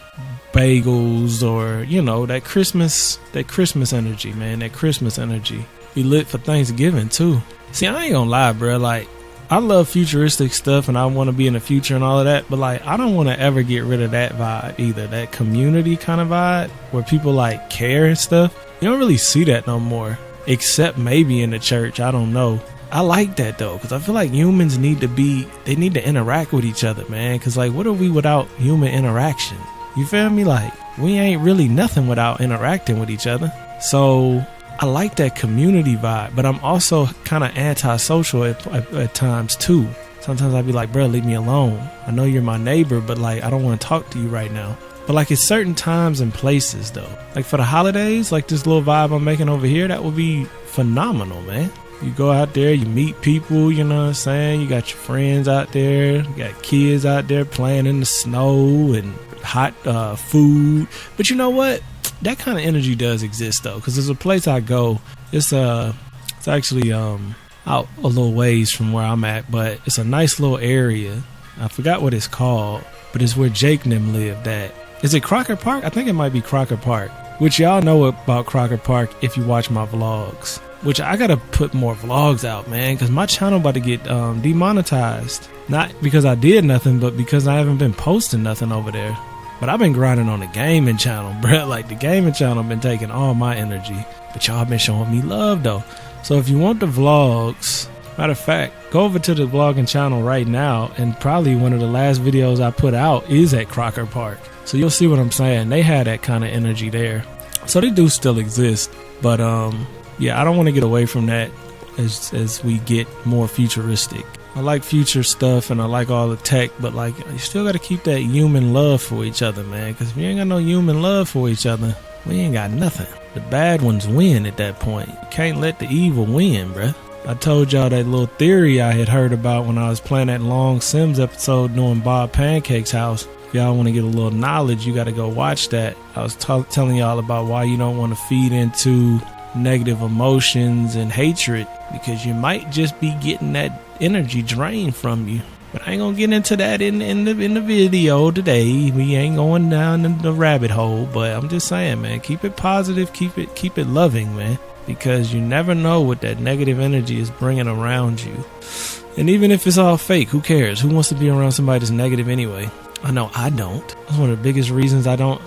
bagels, or, you know, that Christmas energy, man, that Christmas energy. Be lit for Thanksgiving too. See, I ain't gonna lie, bro. Like, I love futuristic stuff and I want to be in the future and all of that, but like, I don't want to ever get rid of that vibe either. That community kind of vibe where people like care and stuff. You don't really see that no more, except maybe in the church. I don't know. I like that though, because I feel like humans need to interact with each other, man. Because like, what are we without human interaction? You feel me? Like, we ain't really nothing without interacting with each other. So I like that community vibe, but I'm also kind of antisocial at times too. Sometimes I'd be like, bro, leave me alone. I know you're my neighbor, but like, I don't want to talk to you right now. But like, at certain times and places though, like for the holidays, like this little vibe I'm making over here, that would be phenomenal, man. You go out there, you meet people, you know what I'm saying? You got your friends out there, you got kids out there playing in the snow and hot food. But you know what? That kind of energy does exist though, because there's a place I go. It's actually out a little ways from where I'm at, but it's a nice little area. I forgot what it's called, but it's where Jake and them lived at. Is it Crocker Park? I think it might be Crocker Park, which y'all know about Crocker Park if you watch my vlogs. Which I gotta put more vlogs out, man, because my channel about to get demonetized. Not because I did nothing, but because I haven't been posting nothing over there. But I've been grinding on the gaming channel, bruh. Like, the gaming channel been taking all my energy. But y'all been showing me love, though. So if you want the vlogs, matter of fact, go over to the vlogging channel right now. And probably one of the last videos I put out is at Crocker Park. So you'll see what I'm saying. They had that kind of energy there. So they do still exist. But, yeah, I don't want to get away from that. as we get more futuristic. I like future stuff and I like all the tech, but like you still got to keep that human love for each other, man. Because if you ain't got no human love for each other, we ain't got nothing. The bad ones win at that point. You can't let the evil win, bruh. I told y'all that little theory I had heard about when I was playing that long Sims episode doing Bob Pancake's house. If y'all want to get a little knowledge, you got to go watch that. I was telling y'all about why you don't want to feed into negative emotions and hatred, because you might just be getting that energy drained from you. But I ain't gonna get into that in the video today. We ain't going down in the rabbit hole, but I'm just saying, man, keep it positive, keep it loving, man, because you never know what that negative energy is bringing around you. And even if it's all fake, who cares? Who wants to be around somebody that's negative anyway? I know I don't. That's one of the biggest reasons I don't.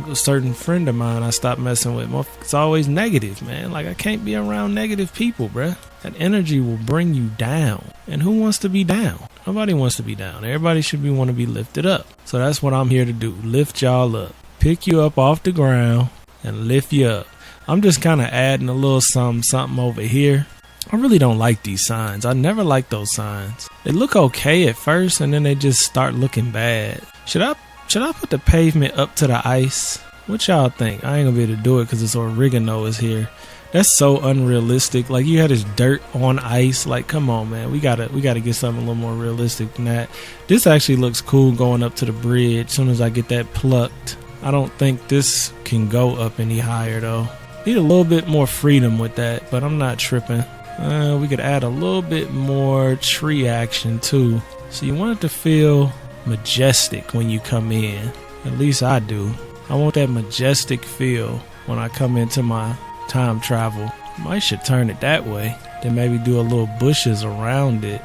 A certain friend of mine I stopped messing with. It's always negative, man. Like, I can't be around negative people, bruh. That energy will bring you down. And who wants to be down? Nobody wants to be down. Everybody should want to be lifted up. So that's what I'm here to do. Lift y'all up. Pick you up off the ground and lift you up. I'm just kind of adding a little something over here. I really don't like these signs. I never liked those signs. They look okay at first and then they just start looking bad. Should I put the pavement up to the ice? What y'all think? I ain't gonna be able to do it because this oregano is here. That's so unrealistic. Like, you had this dirt on ice. Like, come on, man. We gotta get something a little more realistic than that. This actually looks cool going up to the bridge. As soon as I get that plucked. I don't think this can go up any higher though. Need a little bit more freedom with that, but I'm not tripping. We could add a little bit more tree action too. So you want it to feel majestic when you come in. At least I do. I want that majestic feel when I come into my time travel. I should turn it that way. Then maybe do a little bushes around it.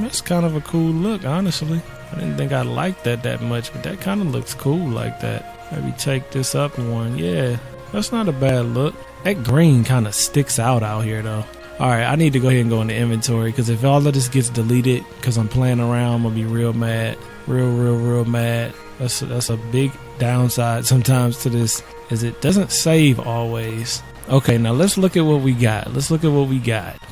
That's kind of a cool look, honestly. I didn't think I liked that much, but that kind of looks cool like that. Maybe take this up one. Yeah, that's not a bad look. That green kind of sticks out here though. Alright, I need to go ahead and go into inventory, because if all of this gets deleted because I'm playing around, I'm gonna be real mad. Real mad. That's a big downside sometimes to this, is it doesn't save always. Okay, now let's look at what we got.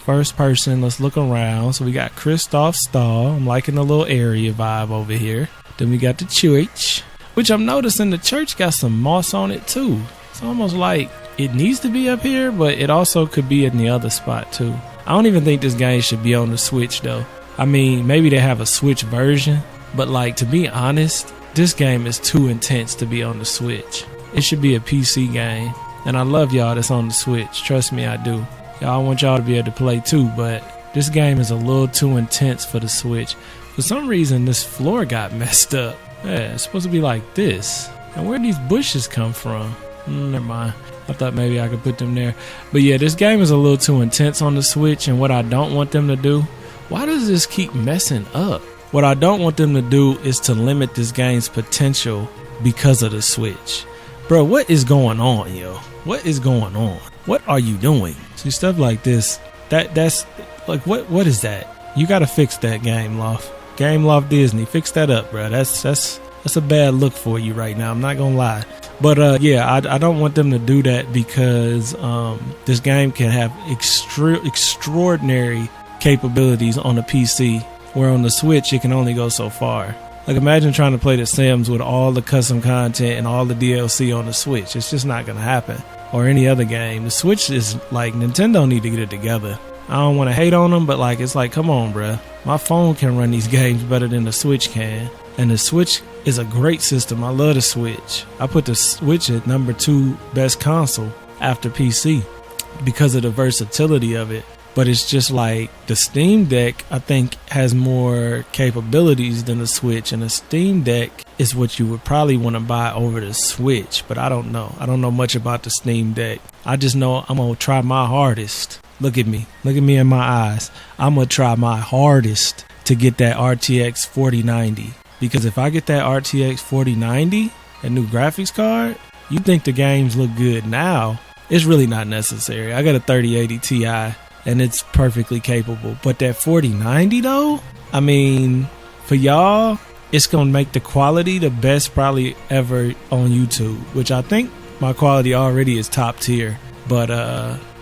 First person, let's look around. So we got Christoph Stahl. I'm liking the little area vibe over here. Then we got the church, which I'm noticing the church got some moss on it too. It's almost like it needs to be up here, but it also could be in the other spot too. I don't even think this game should be on the Switch though. I mean, maybe they have a Switch version, but like, to be honest, this game is too intense to be on the Switch. It should be a PC game. And I love y'all that's on the Switch. Trust me, I do. I want y'all to be able to play too, but this game is a little too intense for the Switch. For some reason, this floor got messed up. Yeah, it's supposed to be like this. And where these bushes come from? Never mind. I thought maybe I could put them there. But yeah, this game is a little too intense on the Switch, and what I don't want them to do, why does this keep messing up? What I don't want them to do is to limit this game's potential because of the Switch. Bro, what is going on, yo? What is going on? What are you doing? See, stuff like this, that's like, what is that? You gotta fix that, Game Loft. Game Loft Disney, fix that up, bro. That's a bad look for you right now, I'm not gonna lie. But yeah, I don't want them to do that, because this game can have extraordinary capabilities on a PC, where on the Switch it can only go so far. Like, imagine trying to play The Sims with all the custom content and all the DLC on the Switch. It's just not gonna happen. Or any other game. The Switch is like, Nintendo need to get it together. I don't want to hate on them, but like, it's like, come on, bruh. My phone can run these games better than the Switch can. And the Switch is a great system. I love the Switch. I put the Switch at number 2 best console after PC because of the versatility of it. But it's just like, the Steam Deck, I think, has more capabilities than the Switch. And the Steam Deck is what you would probably want to buy over the Switch. But I don't know. I don't know much about the Steam Deck. I just know I'm going to try my hardest. Look at me. Look at me in my eyes. I'm going to try my hardest to get that RTX 4090. Because if I get that RTX 4090, that new graphics card, you think the games look good now. It's really not necessary. I got a 3080 Ti. And it's perfectly capable. But that 4090 though, I mean, for y'all, it's gonna make the quality the best probably ever on YouTube, which I think my quality already is top tier. But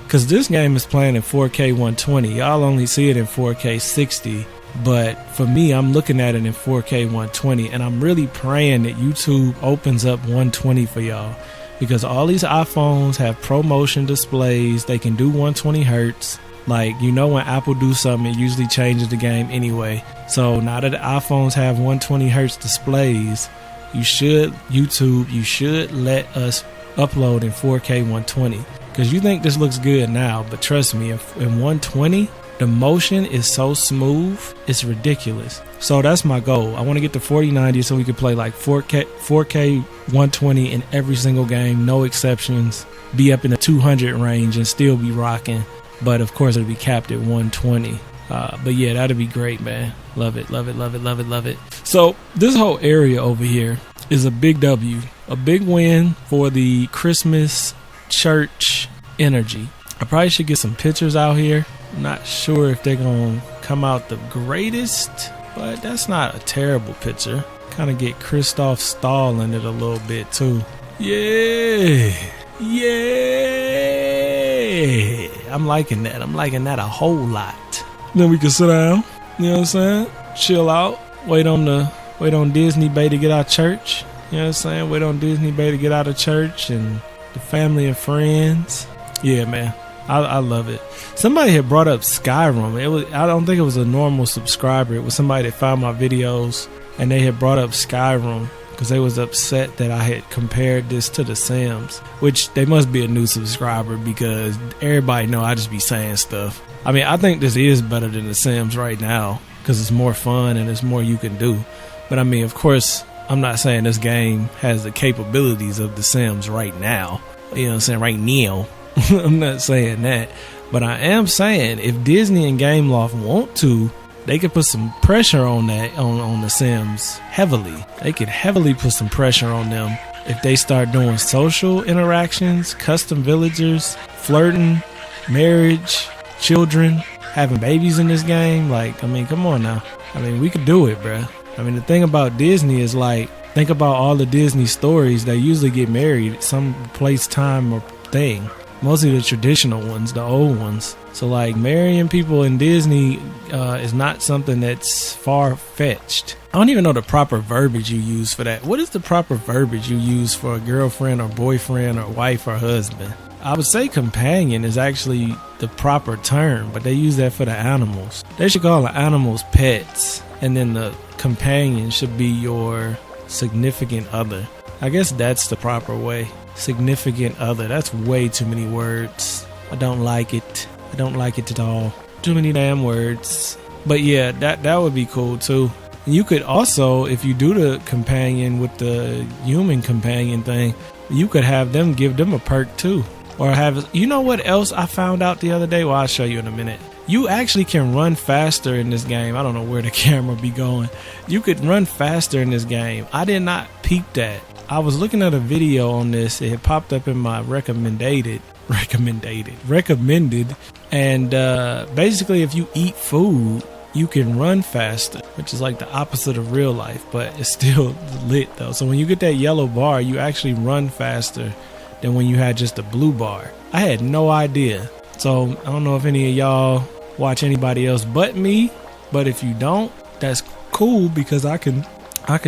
because this game is playing in 4K 120. Y'all only see it in 4K 60, but for me, I'm looking at it in 4K 120, and I'm really praying that YouTube opens up 120 for y'all, because all these iPhones have ProMotion displays. They can do 120 hertz. Like, you know, when Apple do something, it usually changes the game anyway. So now that the iPhones have 120 hertz displays, YouTube should let us upload in 4K 120. Because you think this looks good now, but trust me, in 120, the motion is so smooth, it's ridiculous. So that's my goal. I want to get to 4090 so we can play like 4K 120 in every single game, no exceptions. Be up in the 200 range and still be rocking. But of course, it'll be capped at 120. But yeah, that'd be great, man. Love it, love it, love it, love it, love it. So this whole area over here is a big W, a big win for the Christmas church energy. I probably should get some pictures out here. I'm not sure if they're gonna come out the greatest, but that's not a terrible picture. Kind of get Christoph Stahl in it a little bit too. Yeah. I'm liking that. I'm liking that a whole lot. Then we can sit down, you know what I'm saying? Chill out. Wait on Disney Bay to get out of church. You know what I'm saying? Wait on Disney Bay to get out of church and the family and friends. Yeah, man. I love it. Somebody had brought up Skyrim. I don't think it was a normal subscriber. It was somebody that found my videos and they had brought up Skyrim because they was upset that I had compared this to The Sims, which they must be a new subscriber because everybody know I just be saying stuff. I mean, I think this is better than The Sims right now because it's more fun and there's more you can do. But I mean, of course, I'm not saying this game has the capabilities of The Sims right now. You know what I'm saying? Right now. I'm not saying that. But I am saying if Disney and Gameloft want to, they could put some pressure on that, on The Sims heavily. They could heavily put some pressure on them if they start doing social interactions, custom villagers, flirting, marriage, children, having babies in this game. Like, I mean, come on now. I mean, we could do it, bruh. I mean, the thing about Disney is like, think about all the Disney stories. They usually get married at some place, time, or thing. Mostly the traditional ones, the old ones. So like marrying people in Disney is not something that's far-fetched. I don't even know the proper verbiage you use for that. What is the proper verbiage you use for a girlfriend or boyfriend or wife or husband? I would say companion is actually the proper term, but they use that for the animals. They should call the animals pets, and then the companion should be your significant other. I guess that's the proper way. Significant other. That's way too many words. I don't like it. I don't like it at all. Too many damn words. But yeah, that would be cool too. And you could also, if you do the companion with the human companion thing, you could have them, give them a perk too. Or have, you know what else I found out the other day? Well, I'll show you in a minute. You actually can run faster in this game. I don't know where the camera be going. You could run faster in this game. I did not peep that. I was looking at a video on this. It had popped up in my recommended. And basically, if you eat food, you can run faster, which is like the opposite of real life, but it's still lit though. So when you get that yellow bar, you actually run faster than when you had just a blue bar. I had no idea. So I don't know if any of y'all watch anybody else but me, but if you don't, that's cool because I can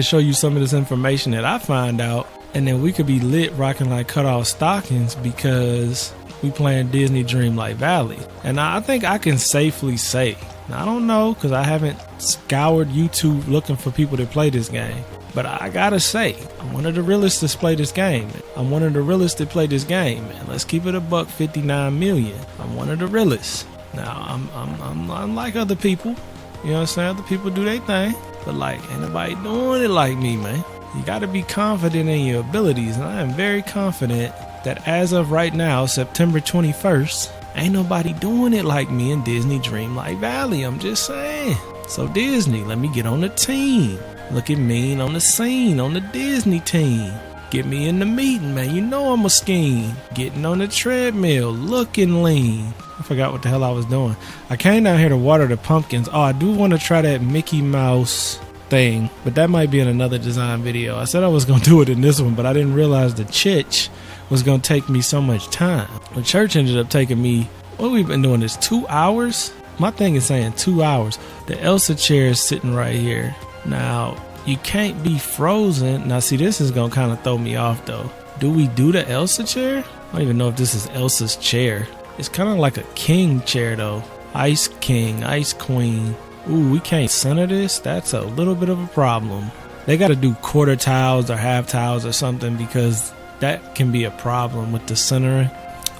show you some of this information that I find out, and then we could be lit rocking like cut off stockings because we playing Disney Dreamlight Valley. And I think I can safely say, I don't know because I haven't scoured YouTube looking for people to play this game, but I gotta say, I'm one of the realest to play this game. I'm one of the realest to play this game, man. Let's keep it $159 million. I'm one of the realest. Now I'm like other people. You know what I'm saying? Other people do their thing. But like, ain't nobody doing it like me, man. You gotta be confident in your abilities. And I am very confident that as of right now, September 21st, ain't nobody doing it like me in Disney Dreamlight Valley. I'm just saying. So Disney, let me get on the team. Look at me on the scene, on the Disney team. Get me in the meeting, man. You know I'm a scheme. Getting on the treadmill, looking lean. I forgot what the hell I was doing. I came down here to water the pumpkins. Oh, I do want to try that Mickey Mouse thing, but that might be in another design video. I said I was going to do it in this one, but I didn't realize the chitch was going to take me so much time. The church ended up taking me, what we've been doing is 2 hours. My thing is saying 2 hours. The Elsa chair is sitting right here. Now, you can't be frozen. Now, see, this is going to kind of throw me off, though. Do we do the Elsa chair? I don't even know if this is Elsa's chair. It's kind of like a king chair, though. Ice king, ice queen. Ooh, we can't center this? That's a little bit of a problem. They got to do quarter tiles or half tiles or something because that can be a problem with the centering.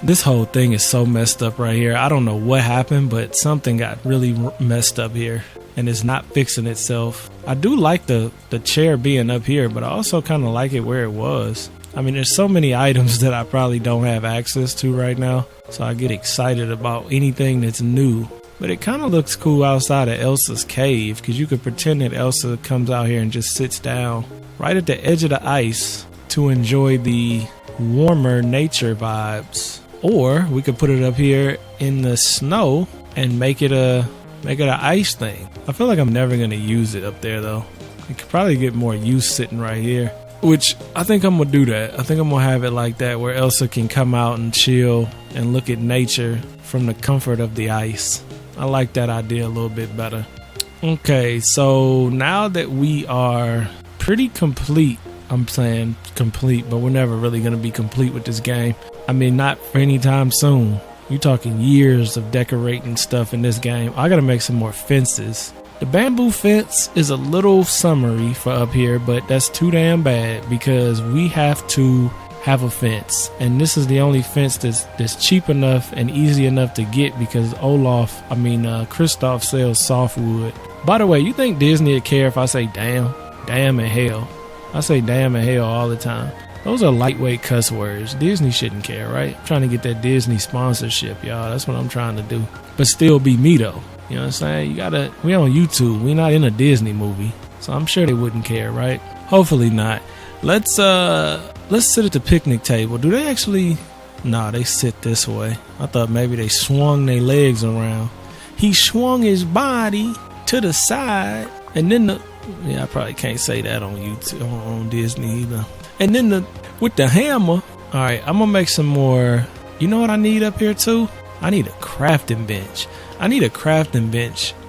This whole thing is so messed up right here. I don't know what happened, but something got really messed up here and it's not fixing itself. I do like the chair being up here, but I also kind of like it where it was. I mean, there's so many items that I probably don't have access to right now, so I get excited about anything that's new. But it kind of looks cool outside of Elsa's cave because you could pretend that Elsa comes out here and just sits down right at the edge of the ice to enjoy the warmer nature vibes. Or we could put it up here in the snow and make it a ice thing. I feel like I'm never going to use it up there though. I could probably get more use sitting right here. Which I think I'm going to do that. I think I'm going to have it like that where Elsa can come out and chill and look at nature from the comfort of the ice. I like that idea a little bit better. Okay, so now that we are pretty complete, I'm saying complete, but we're never really going to be complete with this game. I mean, not for any time soon. You're talking years of decorating stuff in this game. I got to make some more fences. The bamboo fence is a little summery for up here, but that's too damn bad because we have to have a fence. And this is the only fence that's cheap enough and easy enough to get because Kristoff sells softwood. By the way, you think Disney would care if I say damn? Damn and hell. I say damn and hell all the time. Those are lightweight cuss words. Disney shouldn't care, right? I'm trying to get that Disney sponsorship, y'all. That's what I'm trying to do. But still be me, though. You know what I'm saying? We on YouTube. We not in a Disney movie. So I'm sure they wouldn't care, right? Hopefully not. Let's sit at the picnic table. Do they actually? Nah, they sit this way. I thought maybe they swung their legs around. He swung his body to the side. And then I probably can't say that on YouTube, on Disney either. And then with the hammer. All right, I'm going to make some more. You know what I need up here too? I need a crafting bench.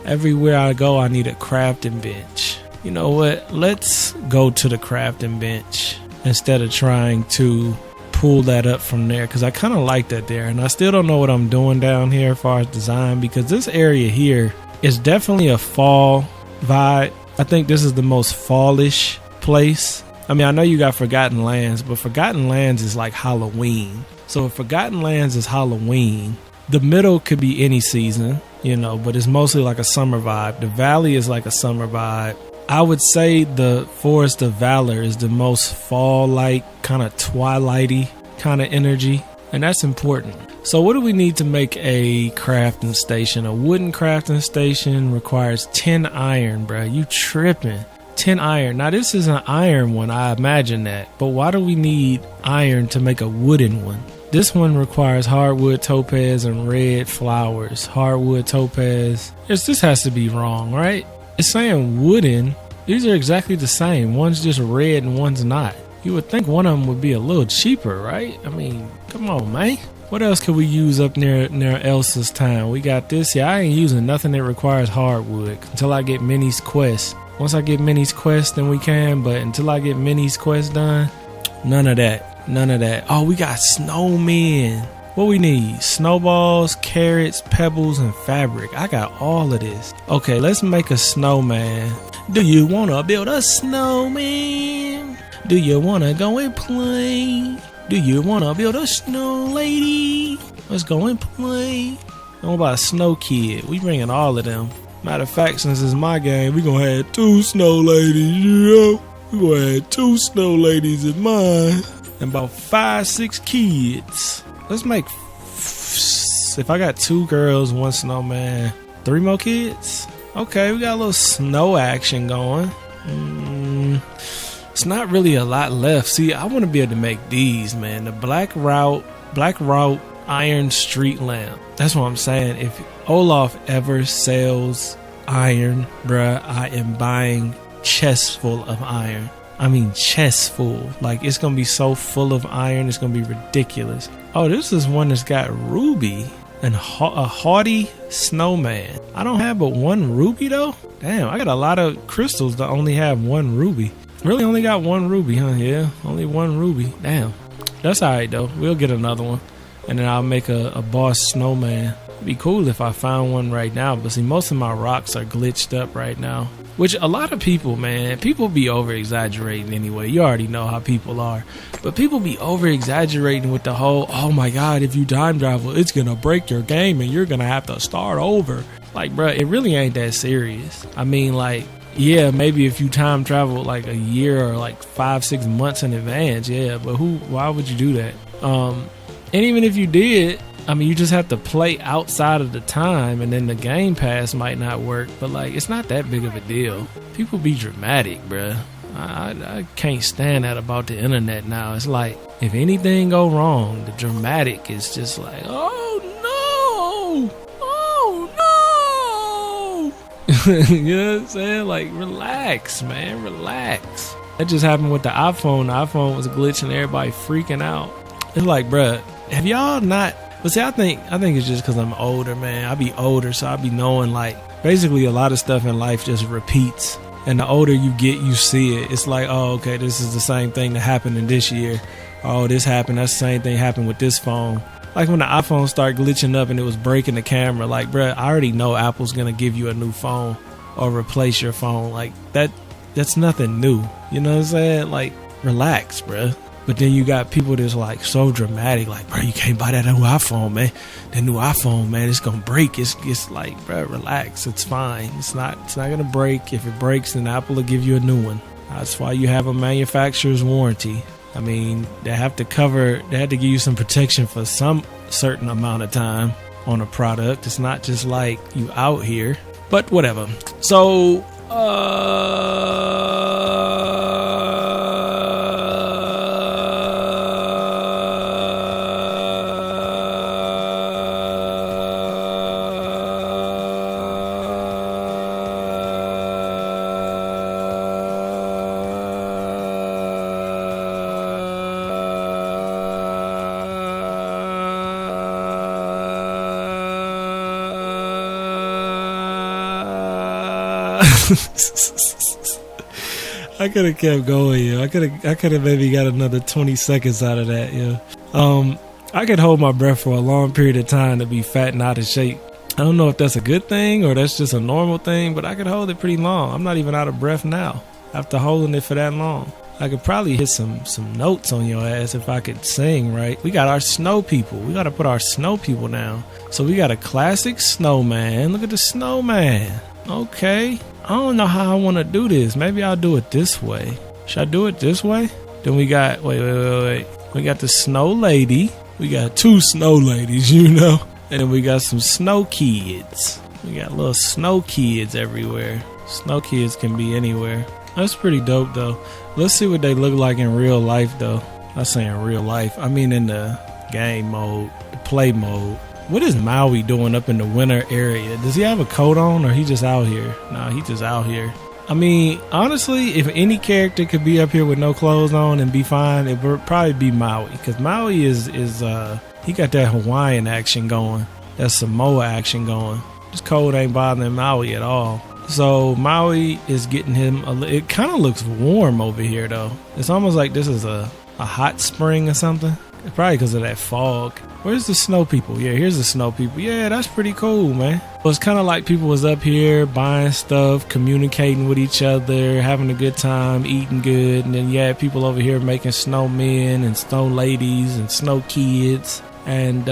Everywhere I go, I need a crafting bench. You know what? Let's go to the crafting bench instead of trying to pull that up from there because I kind of like that there. And I still don't know what I'm doing down here as far as design because this area here is definitely a fall vibe. I think this is the most fallish place. I mean, I know you got Forgotten Lands, but Forgotten Lands is like Halloween. So if Forgotten Lands is Halloween, the middle could be any season, but it's mostly like a summer vibe. The valley is like a summer vibe. I would say the Forest of Valor is the most fall-like, kind of twilighty kind of energy, and that's important. So what do we need to make a crafting station? A wooden crafting station requires 10 iron, bro. You tripping. 10 iron. Now this is an iron one, I imagine that. But why do we need iron to make a wooden one? This one requires hardwood topaz and red flowers. Hardwood topaz. This has to be wrong, right? It's saying wooden. These are exactly the same. One's just red and one's not. You would think one of them would be a little cheaper, right? I mean, come on, man. What else could we use up near Elsa's town? We got this. Yeah, I ain't using nothing that requires hardwood until I get Minnie's quest. Once I get Minnie's quest, then we can. But until I get Minnie's quest done, none of that. Oh, we got snowmen. What we need? Snowballs, carrots, pebbles, and fabric. I got all of this. Okay, let's make a snowman. Do you want to build a snowman? Do you want to go and play? Do you want to build a snow lady? Let's go and play. What about a snow kid? We bringing all of them. Matter of fact, since it's my game, we gonna have 2 snow ladies, We gonna have 2 snow ladies in mine. And about 5-6 kids. Let's make, if I got 2 girls, 1 snowman, 3 more kids. Okay, we got a little snow action going. It's not really a lot left. See, I want to be able to make these, man. The black route iron street lamp. That's what I'm saying. If Olaf ever sells iron, bruh, I am buying chests full of iron. I mean, chest full. Like, it's gonna be so full of iron, it's gonna be ridiculous. Oh, this is one that's got ruby and a haughty snowman. I don't have but one ruby though. Damn, I got a lot of crystals that only have one ruby. Really only got one ruby, huh? Yeah, only one ruby. Damn. That's alright though. We'll get another one. And then I'll make a boss snowman. It'd be cool if I found one right now. But see, most of my rocks are glitched up right now. Which a lot of people, man, people be over exaggerating anyway. You already know how people are. But people be over exaggerating with the whole, oh my God, if you time travel, it's gonna break your game and you're gonna have to start over. Like, bruh, it really ain't that serious. I mean, like, yeah, maybe if you time travel like a year or like 5-6 months in advance, yeah, but why would you do that? And even if you did, I mean, you just have to play outside of the time and then the game pass might not work, but like, it's not that big of a deal. People be dramatic, bruh. I can't stand that about the internet now. It's like, if anything go wrong, the dramatic is just like, oh no! Oh no! You know what I'm saying? Like, relax, man, relax. That just happened with the iPhone. The iPhone was glitching, everybody freaking out. It's like, bruh, have y'all not... But see, I think it's just because I'm older, man. I be older, so I be knowing, like, basically a lot of stuff in life just repeats. And the older you get, you see it. It's like, oh, okay, this is the same thing that happened in this year. Oh, this happened. That's the same thing happened with this phone. Like when the iPhone started glitching up and it was breaking the camera. Like, bruh, I already know Apple's going to give you a new phone or replace your phone. Like, that's nothing new. You know what I'm saying? Like, relax, bruh. But then you got people that's like so dramatic, like, bro, you can't buy that new iPhone, man. That new iPhone, man, it's gonna break. It's like, bro, relax. It's fine. It's not gonna break. If it breaks, then Apple will give you a new one. That's why you have a manufacturer's warranty. I mean, they have to give you some protection for some certain amount of time on a product. It's not just like you out here. But whatever. So, I could have kept going, yo. I could have maybe got another 20 seconds out of that, yo. I could hold my breath for a long period of time to be fat and out of shape. I don't know if that's a good thing or that's just a normal thing, but I could hold it pretty long. I'm not even out of breath now after holding it for that long. I could probably hit some notes on your ass if I could sing, right? We got our snow people. We got to put our snow people down. So we got a classic snowman. Look at the snowman. Okay. I don't know how I want to do this. Maybe I'll do it this way. Should I do it this way? Then we got, wait. We got the snow lady. We got two snow ladies, you know. And then we got some snow kids. We got little snow kids everywhere. Snow kids can be anywhere. That's pretty dope, though. Let's see what they look like in real life, though. I'm saying real life. I mean in the game mode, the play mode. What is Maui doing up in the winter area? Does he have a coat on or he just out here? Nah, he just out here. I mean, honestly, if any character could be up here with no clothes on and be fine, it would probably be Maui. Because Maui is he got that Hawaiian action going. That Samoa action going. This cold ain't bothering Maui at all. So Maui is getting him, it kind of looks warm over here though. It's almost like this is a hot spring or something. It's probably because of that fog. Where's the snow people? Yeah, here's the snow people. Yeah, that's pretty cool, man. Well, it's kind of like people was up here buying stuff, communicating with each other, having a good time, eating good. And then you had people over here making snowmen and snow ladies and snow kids. And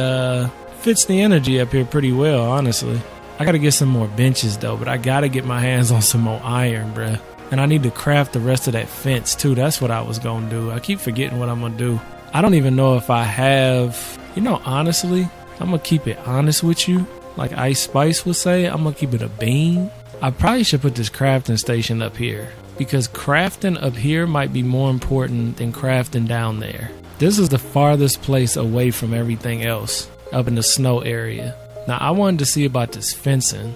fits the energy up here pretty well, honestly. I got to get some more benches, though. But I got to get my hands on some more iron, bruh. And I need to craft the rest of that fence, too. That's what I was going to do. I keep forgetting what I'm going to do. I don't even know if I have... You know, honestly, I'm going to keep it honest with you. Like Ice Spice would say, I'm going to keep it a bean. I probably should put this crafting station up here. Because crafting up here might be more important than crafting down there. This is the farthest place away from everything else. Up in the snow area. Now, I wanted to see about this fencing.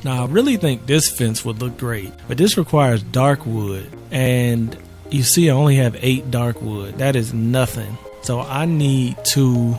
Now, I really think this fence would look great. But this requires dark wood. And you see I only have 8 dark wood. That is nothing. So I need to,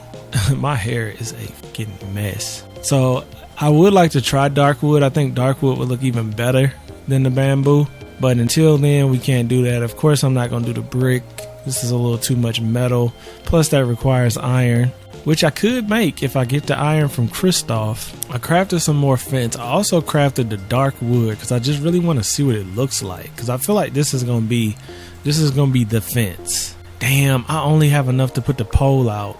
my hair is a fucking mess. So I would like to try dark wood. I think dark wood would look even better than the bamboo. But until then, we can't do that. Of course, I'm not going to do the brick. This is a little too much metal. Plus, that requires iron, which I could make if I get the iron from Kristoff. I crafted some more fence. I also crafted the dark wood because I just really want to see what it looks like. Because I feel like this is going to be the fence. Damn, I only have enough to put the pole out.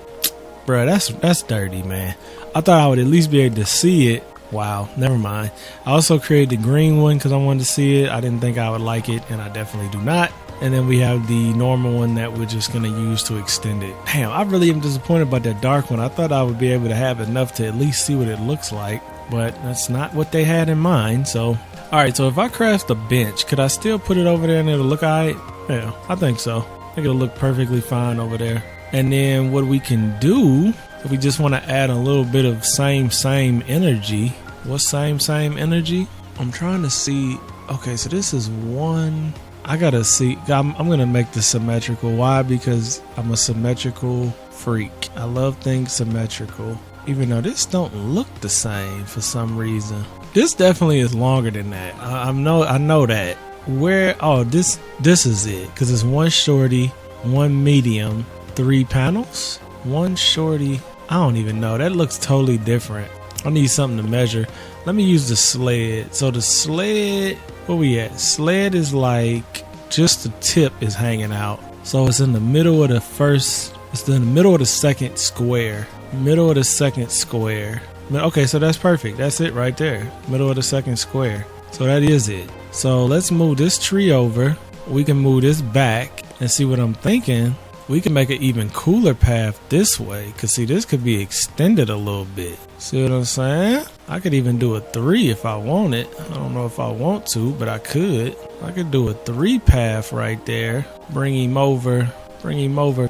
Bruh, that's dirty, man. I thought I would at least be able to see it. Wow, never mind. I also created the green one because I wanted to see it. I didn't think I would like it, and I definitely do not. And then we have the normal one that we're just going to use to extend it. Damn, I really am disappointed about that dark one. I thought I would be able to have enough to at least see what it looks like, but that's not what they had in mind. So, all right, so if I craft a bench, could I still put it over there and it'll look all right? Yeah, I think so. I think it'll look perfectly fine over there. And then what we can do, if we just want to add a little bit of same energy. What's same energy? I'm trying to see. Okay, so this is one. I gotta see. I'm gonna make this symmetrical. Why? Because I'm a symmetrical freak. I love things symmetrical. Even though this don't look the same for some reason. This definitely is longer than that. I know that. Where? Oh, this is it. Because it's one shorty, one medium, 3 panels, one shorty. I don't even know. That looks totally different. I need something to measure. Let me use the sled. So the sled, where we at? Sled is like just the tip is hanging out. So it's in the middle of the second square. Middle of the second square. Okay, so that's perfect. That's it right there. Middle of the second square. So that is it. So let's move this tree over. We can move this back and see what I'm thinking. We can make an even cooler path this way. Cause see, this could be extended a little bit. See what I'm saying? I could even do a 3 if I wanted. I don't know if I want to, but I could. I could do a 3 path right there. Bring him over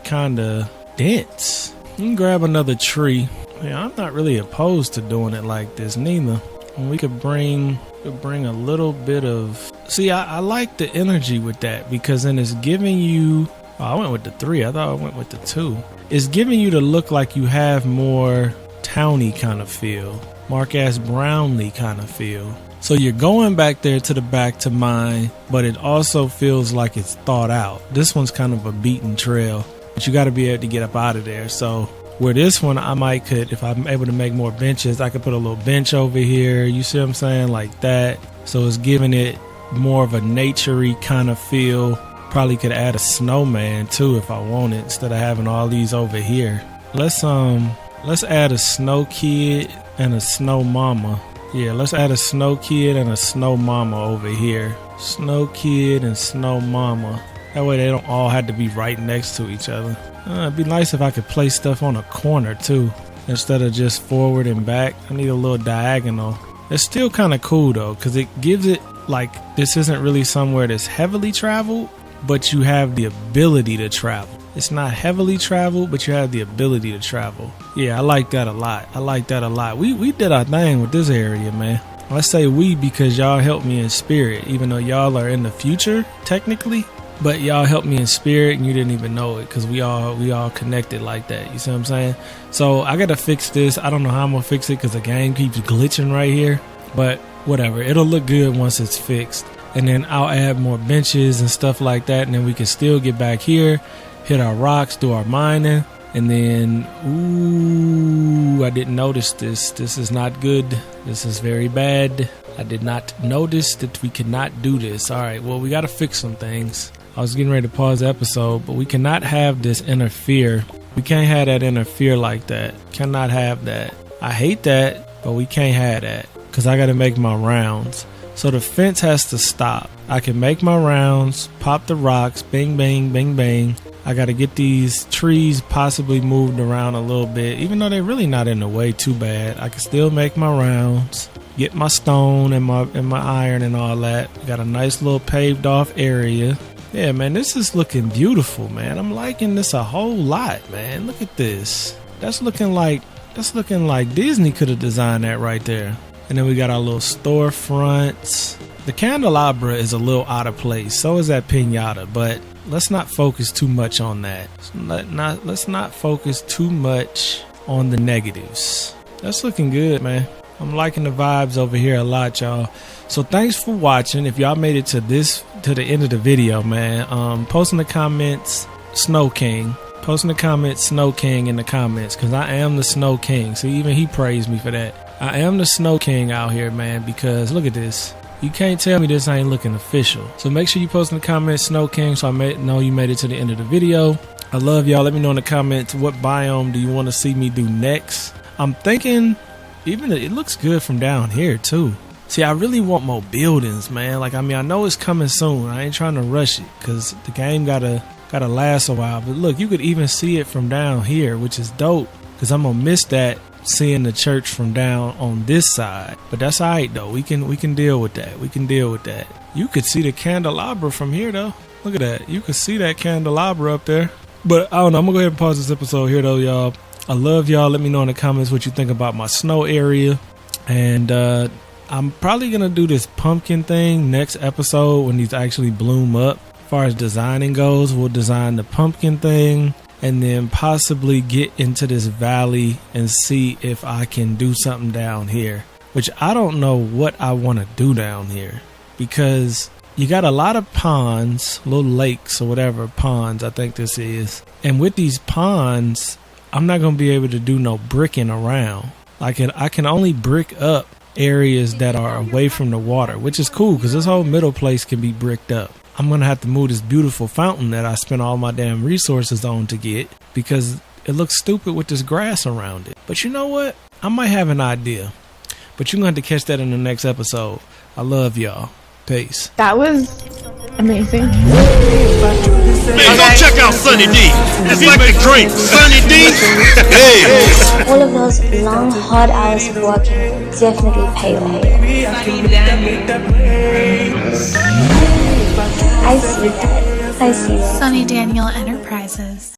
kinda dense. You can grab another tree. Yeah, I'm not really opposed to doing it like this neither. And we could bring a little bit of, see, I like the energy with that because then it's giving you, oh, I went with the 3. I thought I went with the 2. It's giving you to look like you have more towny kind of feel. Mark-ass Brownlee kind of feel. So you're going back there to the back to mine, but it also feels like it's thought out. This one's kind of a beaten trail, but you got to be able to get up out of there. So where this one, I could, if I'm able to make more benches, I could put a little bench over here. You see what I'm saying? Like that. So it's giving it more of a nature-y kind of feel. Probably could add a snowman too if I wanted, instead of having all these over here. Let's add a snow kid and a snow mama. Yeah, let's add a snow kid and a snow mama over here. Snow kid and snow mama. That way they don't all have to be right next to each other. It'd be nice if I could place stuff on a corner too, instead of just forward and back. I need a little diagonal. It's still kind of cool though, because it gives it like this isn't really somewhere that's heavily traveled, but you have the ability to travel. It's not heavily traveled, but you have the ability to travel. Yeah, I like that a lot. We did our thing with this area, man. I say we because y'all helped me in spirit, even though y'all are in the future technically. But y'all helped me in spirit and you didn't even know it because we all connected like that. You see what I'm saying? So I got to fix this. I don't know how I'm going to fix it because the game keeps glitching right here. But whatever. It'll look good once it's fixed. And then I'll add more benches and stuff like that. And then we can still get back here, hit our rocks, do our mining. And then, ooh, I didn't notice this. This is not good. This is very bad. I did not notice that we could not do this. All right, well, we got to fix some things. I was getting ready to pause the episode, but we cannot have this interfere. We can't have that interfere like that. Cannot have that. I hate that, but we can't have that because I got to make my rounds. So the fence has to stop. I can make my rounds, pop the rocks, bang, bang, bang, bang. I got to get these trees possibly moved around a little bit, even though they're really not in the way too bad. I can still make my rounds, get my stone and my iron and all that. Got a nice little paved off area. Yeah, man, this is looking beautiful, man. I'm liking this a whole lot, man. Look at this. That's looking like Disney could have designed that right there. And then we got our little storefronts. The candelabra is a little out of place. So is that piñata, but let's not focus too much on that. Let's not focus too much on the negatives. That's looking good, man. I'm liking the vibes over here a lot, y'all. So thanks for watching. If y'all made it to the end of the video, man, post in the comments Snow King. Post in the comments Snow King in the comments, because I am the Snow King. So even he praised me for that. I am the Snow King out here, man, because look at this. You can't tell me this ain't looking official. So make sure you post in the comments Snow King so I know you made it to the end of the video. I love y'all. Let me know in the comments what biome do you want to see me do next. I'm thinking even it looks good from down here too. See, I really want more buildings, man. Like, I mean, I know it's coming soon. I ain't trying to rush it because the game gotta last a while. But look, you could even see it from down here, which is dope because I'm gonna miss that, seeing the church from down on this side. But that's all right though. We can deal with that. We can deal with that. You could see the candelabra from here though. Look at that. You could see that candelabra up there. But I don't know. I'm gonna go ahead and pause this episode here though, y'all. I love y'all. Let me know in the comments what you think about my snow area. And I'm probably gonna do this pumpkin thing next episode when these actually bloom up. As far as designing goes, we'll design the pumpkin thing and then possibly get into this valley and see if I can do something down here, which I don't know what I want to do down here because you got a lot of ponds, little lakes or whatever, ponds I think this is. And with these ponds, I'm not going to be able to do no bricking around. I can only brick up areas that are away from the water, which is cool because this whole middle place can be bricked up. I'm going to have to move this beautiful fountain that I spent all my damn resources on to get because it looks stupid with this grass around it. But you know what? I might have an idea. But you're going to have to catch that in the next episode. I love y'all. Peace. That was amazing. Man, go check out Sonny D. It's like the drink. Sonny D. Hey. All of those long, hard hours of working definitely pay off. I see that. Sonny Daniel Enterprises.